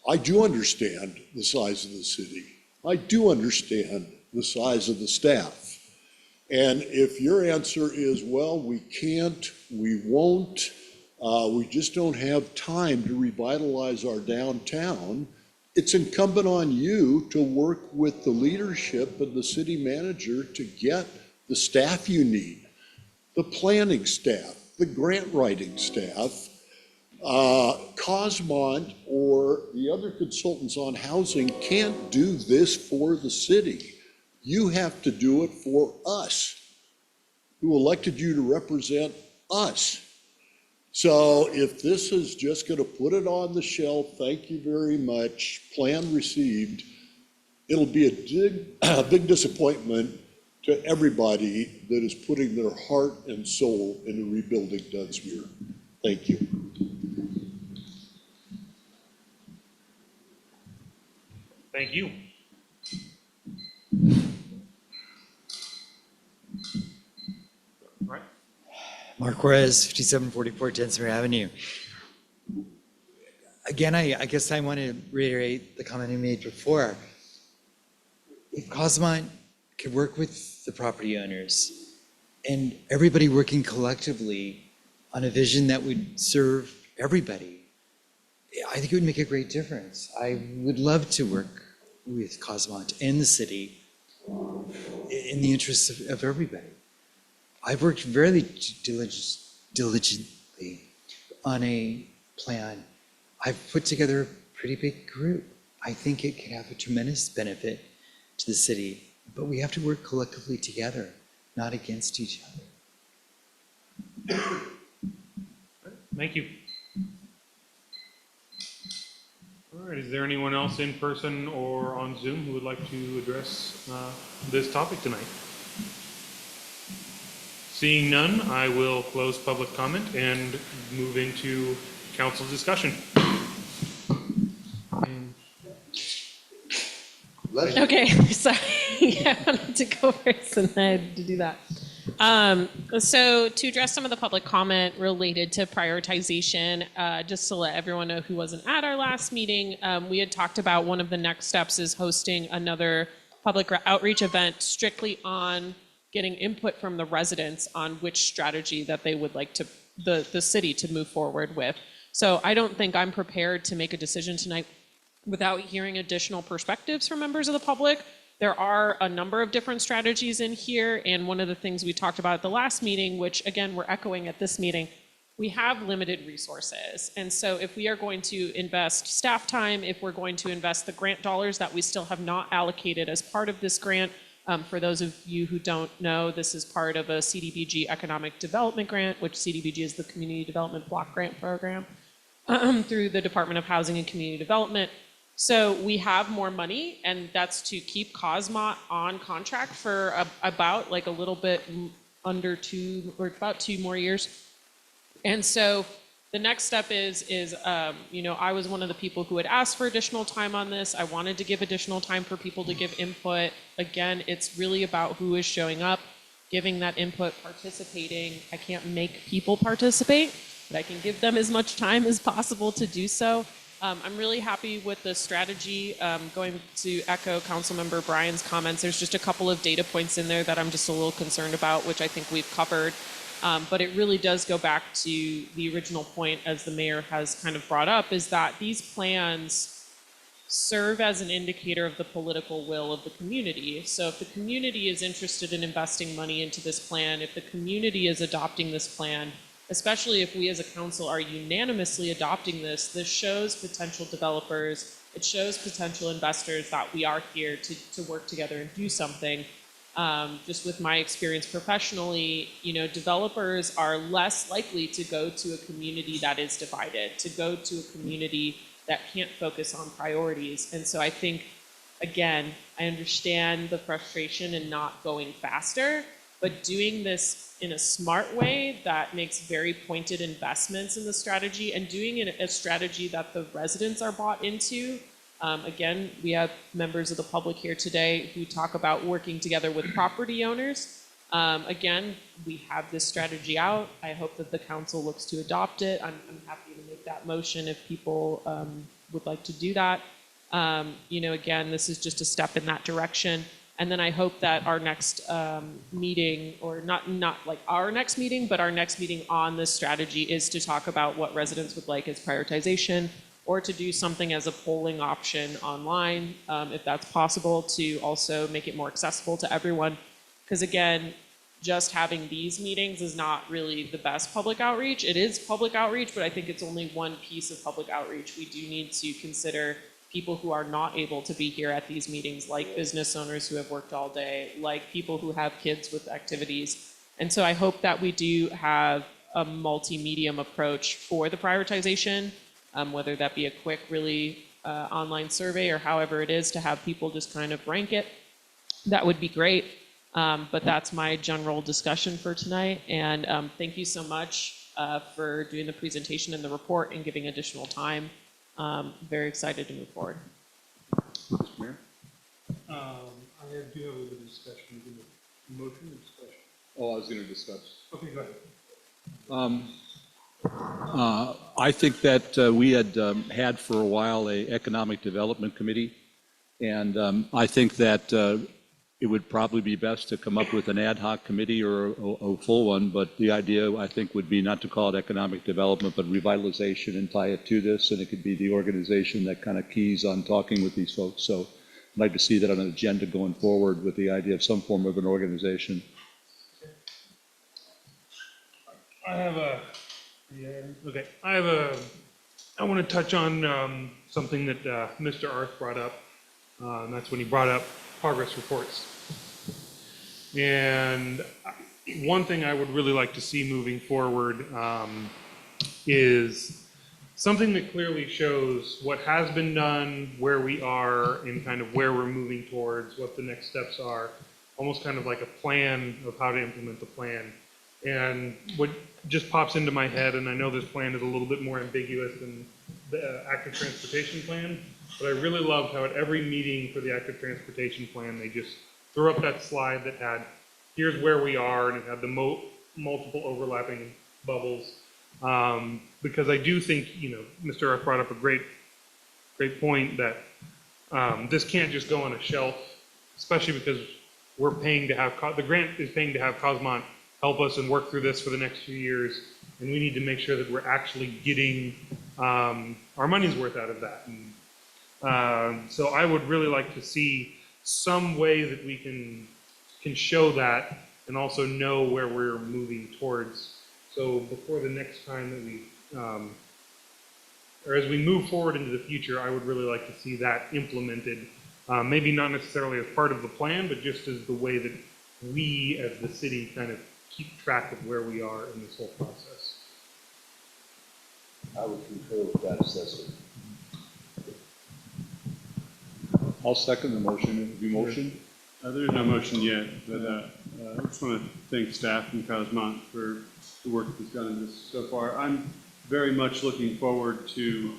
I do understand the size of the city. I do understand the size of the staff. And if your answer is, well, we can't, we won't, we just don't have time to revitalize our downtown, it's incumbent on you to work with the leadership and the city manager to get the staff you need, the planning staff, the grant writing staff. Cosmont or the other consultants on housing can't do this for the city. You have to do it for us, who elected you to represent us. So if this is just going to put it on the shelf, thank you very much, plan received, it'll be a big disappointment to everybody that is putting their heart and soul into rebuilding Dunsmuir. Thank you. Thank you. All right. Mark Juarez, 5744 Dunsmuir Avenue. Again, I guess I want to reiterate the comment I made before. If Cosmont could work with the property owners and everybody working collectively on a vision that would serve everybody, I think it would make a great difference. I would love to work with Cosmont and the city in the interests of everybody. I've worked very diligently on a plan. I've put together a pretty big group. I think it could have a tremendous benefit to the city, but we have to work collectively together, not against each other. Thank you. All right, is there anyone else in person or on Zoom who would like to address this topic tonight? Seeing none, I will close public comment and move into council discussion. Okay, sorry. I wanted to go first and I had to do that. So to address some of the public comment related to prioritization, just to let everyone know who wasn't at our last meeting, we had talked about one of the next steps is hosting another public outreach event strictly on getting input from the residents on which strategy that they would like to the city to move forward with. So I don't think I'm prepared to make a decision tonight without hearing additional perspectives from members of the public. There are a number of different strategies in here, and one of the things we talked about at the last meeting, which again, we're echoing at this meeting, we have limited resources. And so if we are going to invest staff time, if we're going to invest the grant dollars that we still have not allocated as part of this grant, for those of you who don't know, this is part of a CDBG economic development grant, which CDBG is the Community Development Block Grant Program through the Department of Housing and Community Development. So we have more money, and that's to keep COSMOT on contract for about like a little bit under about 2 more years. And so the next step is you know, I was one of the people who had asked for additional time on this. I wanted to give additional time for people to give input. Again, it's really about who is showing up, giving that input, participating. I can't make people participate, but I can give them as much time as possible to do so. I'm really happy with the strategy. Going to echo Councilmember Bryan's comments, there's just a couple of data points in there that I'm just a little concerned about, which I think we've covered. But it really does go back to the original point, as the mayor has kind of brought up, is that these plans serve as an indicator of the political will of the community. So if the community is interested in investing money into this plan, if the community is adopting this plan, especially if we as a council are unanimously adopting this, this shows potential developers, it shows potential investors that we are here to work together and do something. Just with my experience professionally, you know, developers are less likely to go to a community that is divided, to go to a community that can't focus on priorities. And so I think, again, I understand the frustration in not going faster, but doing this in a smart way that makes very pointed investments in the strategy and doing it a strategy that the residents are bought into. Again, we have members of the public here today who talk about working together with property owners. Again, we have this strategy out. I hope that the council looks to adopt it. I'm happy to make that motion if people would like to do that. You know, again, this is just a step in that direction. And then I hope that our next meeting, or not like our next meeting, but our next meeting on this strategy is to talk about what residents would like as prioritization, or to do something as a polling option online, if that's possible, to also make it more accessible to everyone. Because again, just having these meetings is not really the best public outreach. It is public outreach, but I think it's only one piece of public outreach. We do need to consider people who are not able to be here at these meetings, like business owners who have worked all day, like people who have kids with activities. And so I hope that we do have a multi-medium approach for the prioritization, whether that be a quick, really online survey or however it is to have people just kind of rank it. That would be great. But that's my general discussion for tonight. And thank you so much for doing the presentation and the report and giving additional time. Very excited to move forward. Mayor? I do have a little bit of discussion. Motion or discussion? Oh, I was going to discuss. Okay, go ahead. I think that we had had for a while a economic development committee, and I think that it would probably be best to come up with an ad hoc committee or a full one, but the idea, I think, would be not to call it economic development, but revitalization, and tie it to this, and it could be the organization that kind of keys on talking with these folks. So I'd like to see that on an agenda going forward with the idea of some form of an organization. I want to touch on something that Mr. Arth brought up, and that's when he brought up progress reports. And one thing I would really like to see moving forward is something that clearly shows what has been done, where we are, and kind of where we're moving towards, what the next steps are, almost kind of like a plan of how to implement the plan. And what just pops into my head, and I know this plan is a little bit more ambiguous than the active transportation plan, but I really loved how at every meeting for the active transportation plan, they just threw up that slide that had, here's where we are, and it had the multiple overlapping bubbles. Because I do think, Mr. Earth brought up a great point that this can't just go on a shelf, especially because we're paying to have, the grant is paying to have Cosmont help us and work through this for the next few years, and we need to make sure that we're actually getting our money's worth out of that. And, so I would really like to see some way that we can show that and also know where we're moving towards. So before the next time that we, or as we move forward into the future, I would really like to see that implemented. Maybe not necessarily as part of the plan, but just as the way that we as the city kind of keep track of where we are in this whole process. I would concur with that assessment. I'll second the motion. Have you motioned? There is no motion yet, but I just want to thank staff from Cosmont for the work that's done in this so far. I'm very much looking forward to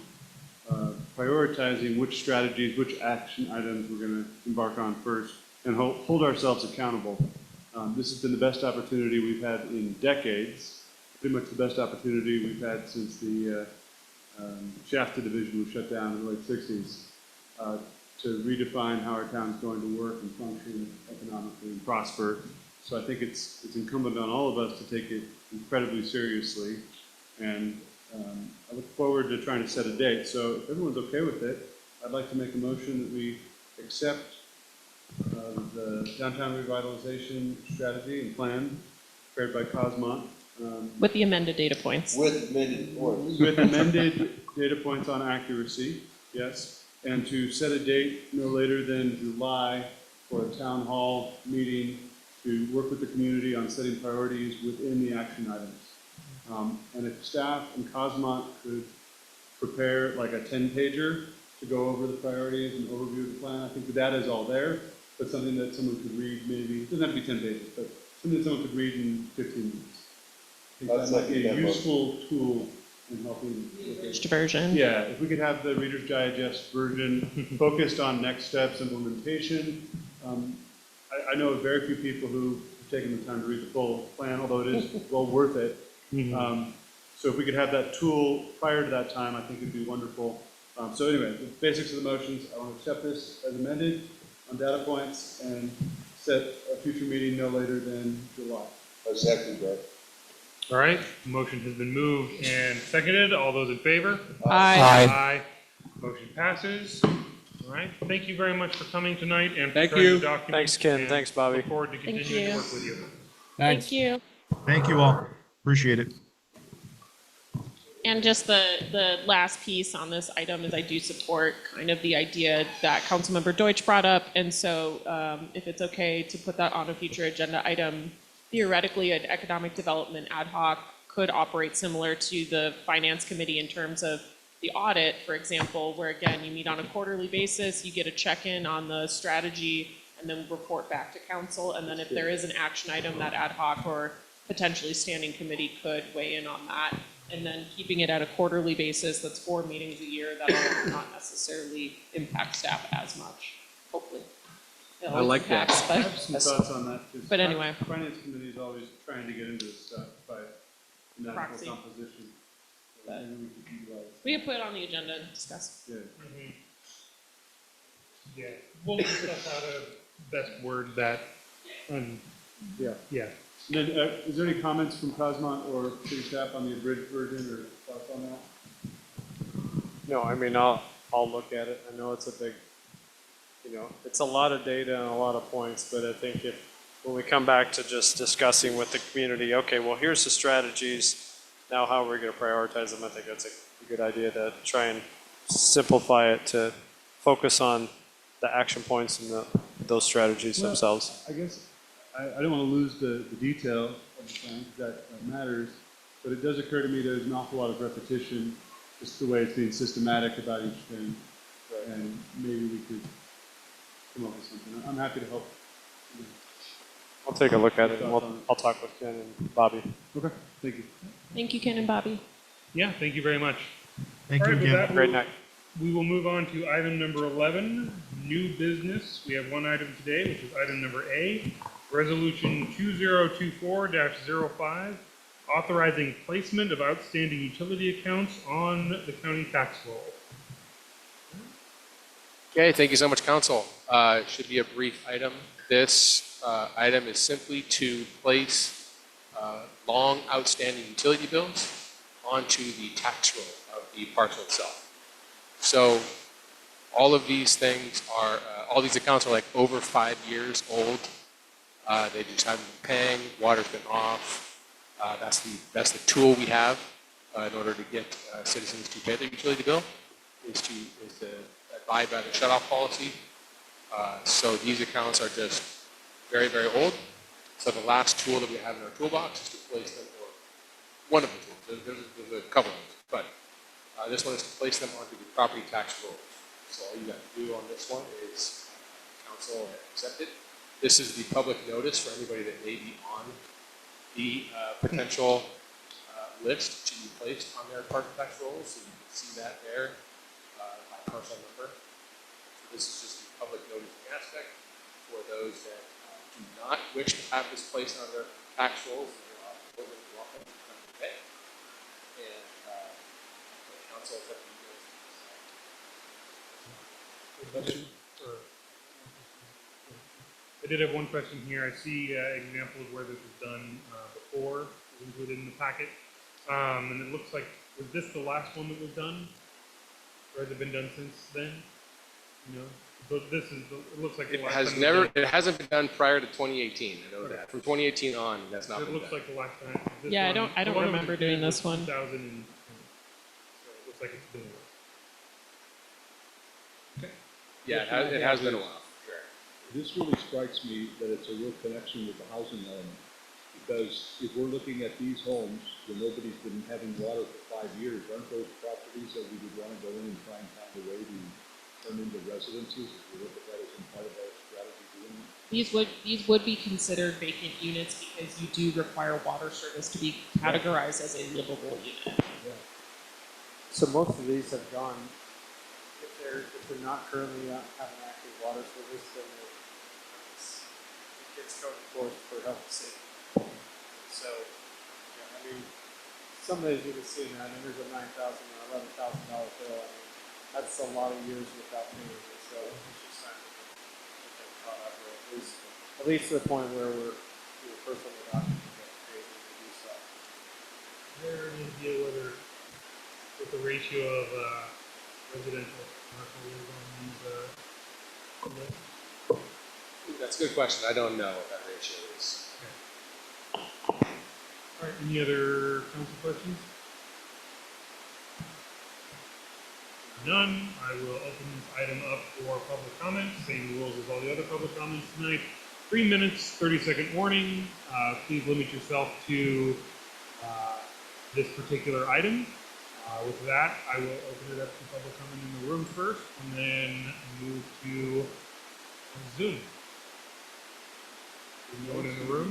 prioritizing which strategies, which action items we're going to embark on first and hold ourselves accountable. This has been the best opportunity we've had in decades, pretty much the best opportunity we've had since the Shafted division was shut down in the late 60s, to redefine how our town's going to work and function economically and prosper. So I think it's incumbent on all of us to take it incredibly seriously. And I look forward to trying to set a date. So if everyone's okay with it, I'd like to make a motion that we accept the downtown revitalization strategy and plan prepared by Cosmont. With the amended data points. With amended points. With amended data points on accuracy, yes. And to set a date no later than July for a town hall meeting to work with the community on setting priorities within the action items. And if staff and Cosmont could prepare like a 10-pager to go over the priorities and overview of the plan, I think the data is all there, but something that someone could read maybe, it doesn't have to be 10 pages, but something that someone could read in 15 minutes. I think that might be a useful tool in helping. Abridged version. Yeah, if we could have the Reader's Digest version focused on next steps, implementation. I know of very few people who have taken the time to read the full plan, although it is well worth it. So if we could have that tool prior to that time, I think it'd be wonderful. So anyway, the basics of the motions, I want to accept this as amended on data points and set a future meeting no later than July. A second, Brett. All right, motion has been moved and seconded. All those in favor? Aye. Aye. Motion passes. All right, thank you very much for coming tonight and for Thank sharing you. the documents. Thanks, Ken. and Thanks, Bobby. Look forward to Thank continuing to you. work with you. Thank you. Thank you all. Appreciate it. And just the last piece on this item is I do support kind of the idea that Councilmember Deutsch brought up. And so if it's okay to put that on a future agenda item, theoretically an economic development ad hoc could operate similar to the finance committee in terms of the audit, for example, where again, you meet on a quarterly basis, you get a check-in on the strategy and then report back to council. And then if there is an action item, that ad hoc or potentially standing committee could weigh in on that. And then keeping it at a quarterly basis, that's 4 meetings a year, that'll not necessarily impact staff as much, hopefully. It I like that. impacts, I have some thoughts on that. 'Cause But anyway. Finance committee is always trying to get into this stuff by natural Proxy. composition. So But- maybe we could utilize. We can put it on the agenda and discuss. Yeah. Yeah, we'll discuss how to best word that. Yeah. Yeah. And then, is there any comments from Cosmont or city staff on the abridged version or thoughts on that? No, I mean, I'll look at it. I know it's a big, it's a lot of data and a lot of points, but I think when we come back to just discussing with the community, okay, well, here's the strategies, now how are we going to prioritize them? I think that's a good idea to try and simplify it to focus on the action points and those strategies themselves. I guess I don't want to lose the detail of the plan, because that matters, but it does occur to me there's an awful lot of repetition just the way it's being systematic about each thing. And maybe we could come up with something. I'm happy to help. I'll take a look at it and I'll talk with Ken and Bobby. Okay, thank you. Thank you, Ken and Bobby. Yeah, thank you very much. Thank All you right, with again. that, Great night. we will move on to item number 11, new business. We have one item today, which is item number A, resolution 2024-05, authorizing placement of outstanding utility accounts on the county tax roll. Okay, thank you so much, council. It should be a brief item. This item is simply to place long outstanding utility bills onto the tax roll of the parcel itself. So all of these things are, all these accounts are like over 5 years old. They just haven't been paying, water's been off. That's the tool we have in order to get citizens to pay their utility bill, is to abide by the shut-off policy. So these accounts are just very, very old. So the last tool that we have in our toolbox is to place them, or one of the tools, there's a couple of them, but this one is to place them onto the property tax roll. So all you got to do on this one is council accept it. This is the public notice for anybody that may be on the potential list to be placed on their property tax rolls. So you can see that there by parcel number. So this is just the public noticing aspect for those that do not wish to have this placed on their tax rolls. They're welcome to come to pay. And the council is up to you guys. I did have one question here. I see examples where this was done before, it was included in the packet. And it looks like, was this the last one that was done? Or has it been done since then? You know, so this is, it looks like the It last has time never, was done. it hasn't been done prior to 2018. I know that. From 2018 on, that's not It been looks done. like the last time. This Yeah, I one- don't the one that was remember doing completed this was one. 2010. So it looks like it's been a while. Yeah, it has been a while. Sure. This really strikes me that it's a real connection with the housing element. Because if we're looking at these homes where nobody's been having water for 5 years, aren't those properties that we would want to go in and try and find a way to turn into residences? If we look at that as some part of our strategy doing it? These would be considered vacant units because you do require water service to be categorized as a livable unit. So most of these have gone, if they're not currently having active water service, then it gets code enforced for health and safety. So, yeah, I mean, some of these you can see now, I mean, there's a $9,000 or $11,000 bill. I mean, that's a lot of years without paying it. So it's just time to get caught up, or at least to the point where we're personally not going to get paid to do so. Is there any idea whether, what the ratio of residential commercial is on these? That's a good question. I don't know what that ratio is. All right, any other council questions? None. I will open this item up for public comment. Same rules as all the other public comments tonight. 3 minutes, 30-second warning. Please limit yourself to this particular item. With that, I will open it up to public comment in the room first, and then move to Zoom. No one in the room?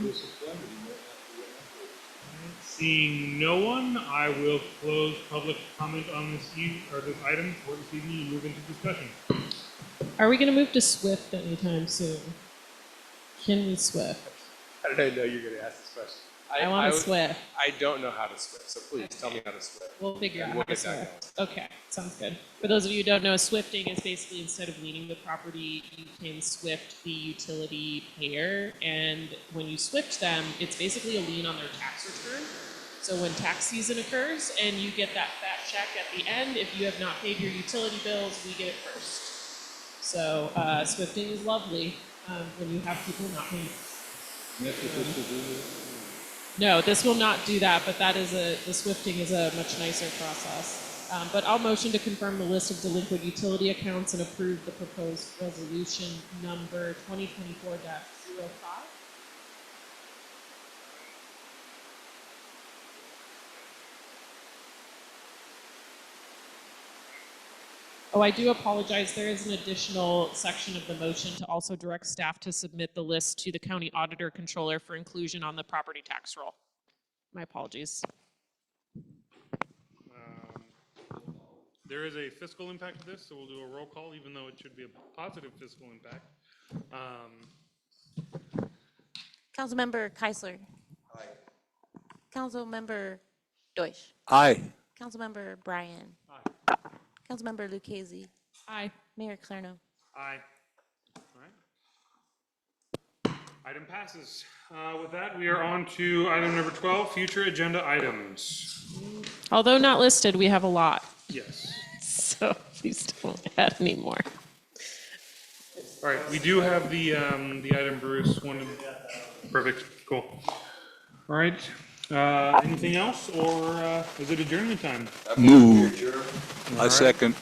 Seeing no one, I will close public comment on this item for this evening and move into discussion. Are we going to move to Swift anytime soon? Can we Swift? How did I know you were going to ask this question? I want to Swift. I don't know how to Swift, so please tell me how to Swift. We'll figure And out we'll how to get that Swift. Okay, sounds good. For those of you who don't know, Swifting is basically instead of leaning the property, you can Swift the utility payer. And when you Swift them, it's basically a lien on their tax return. So when tax season occurs and you get that fat check at the end, if you have not paid your utility bills, we get it first. So Swifting is lovely when you have people not paying. No, this will not do that, but that is the Swifting is a much nicer process. But I'll motion to confirm the list of delinquent utility accounts and approve the proposed resolution number 2024-05. Oh, I do apologize. There is an additional section of the motion to also direct staff to submit the list to the county auditor controller for inclusion on the property tax roll. My apologies. There is a fiscal impact to this, so we'll do a roll call, even though it should be a positive fiscal impact. Councilmember Keisler. Aye. Councilmember Deutsch. Aye. Councilmember Bryan. Aye. Councilmember Lucchese. Aye. Mayor Clarno. Aye. All right. Item passes. With that, we are on to item number 12, future agenda items. Although not listed, we have a lot. Yes. So please don't add any more. All right, we do have the item Bruce wanted. Perfect, cool. All right, anything else, or is it adjournment time? Move. All right. Second.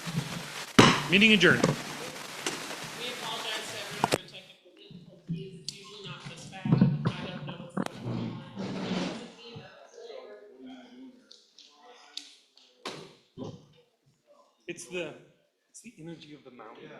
Meeting adjourned. We apologize to everyone for technical difficulties. It's usually not this bad. I don't know what's going on. It's the energy of the mountain.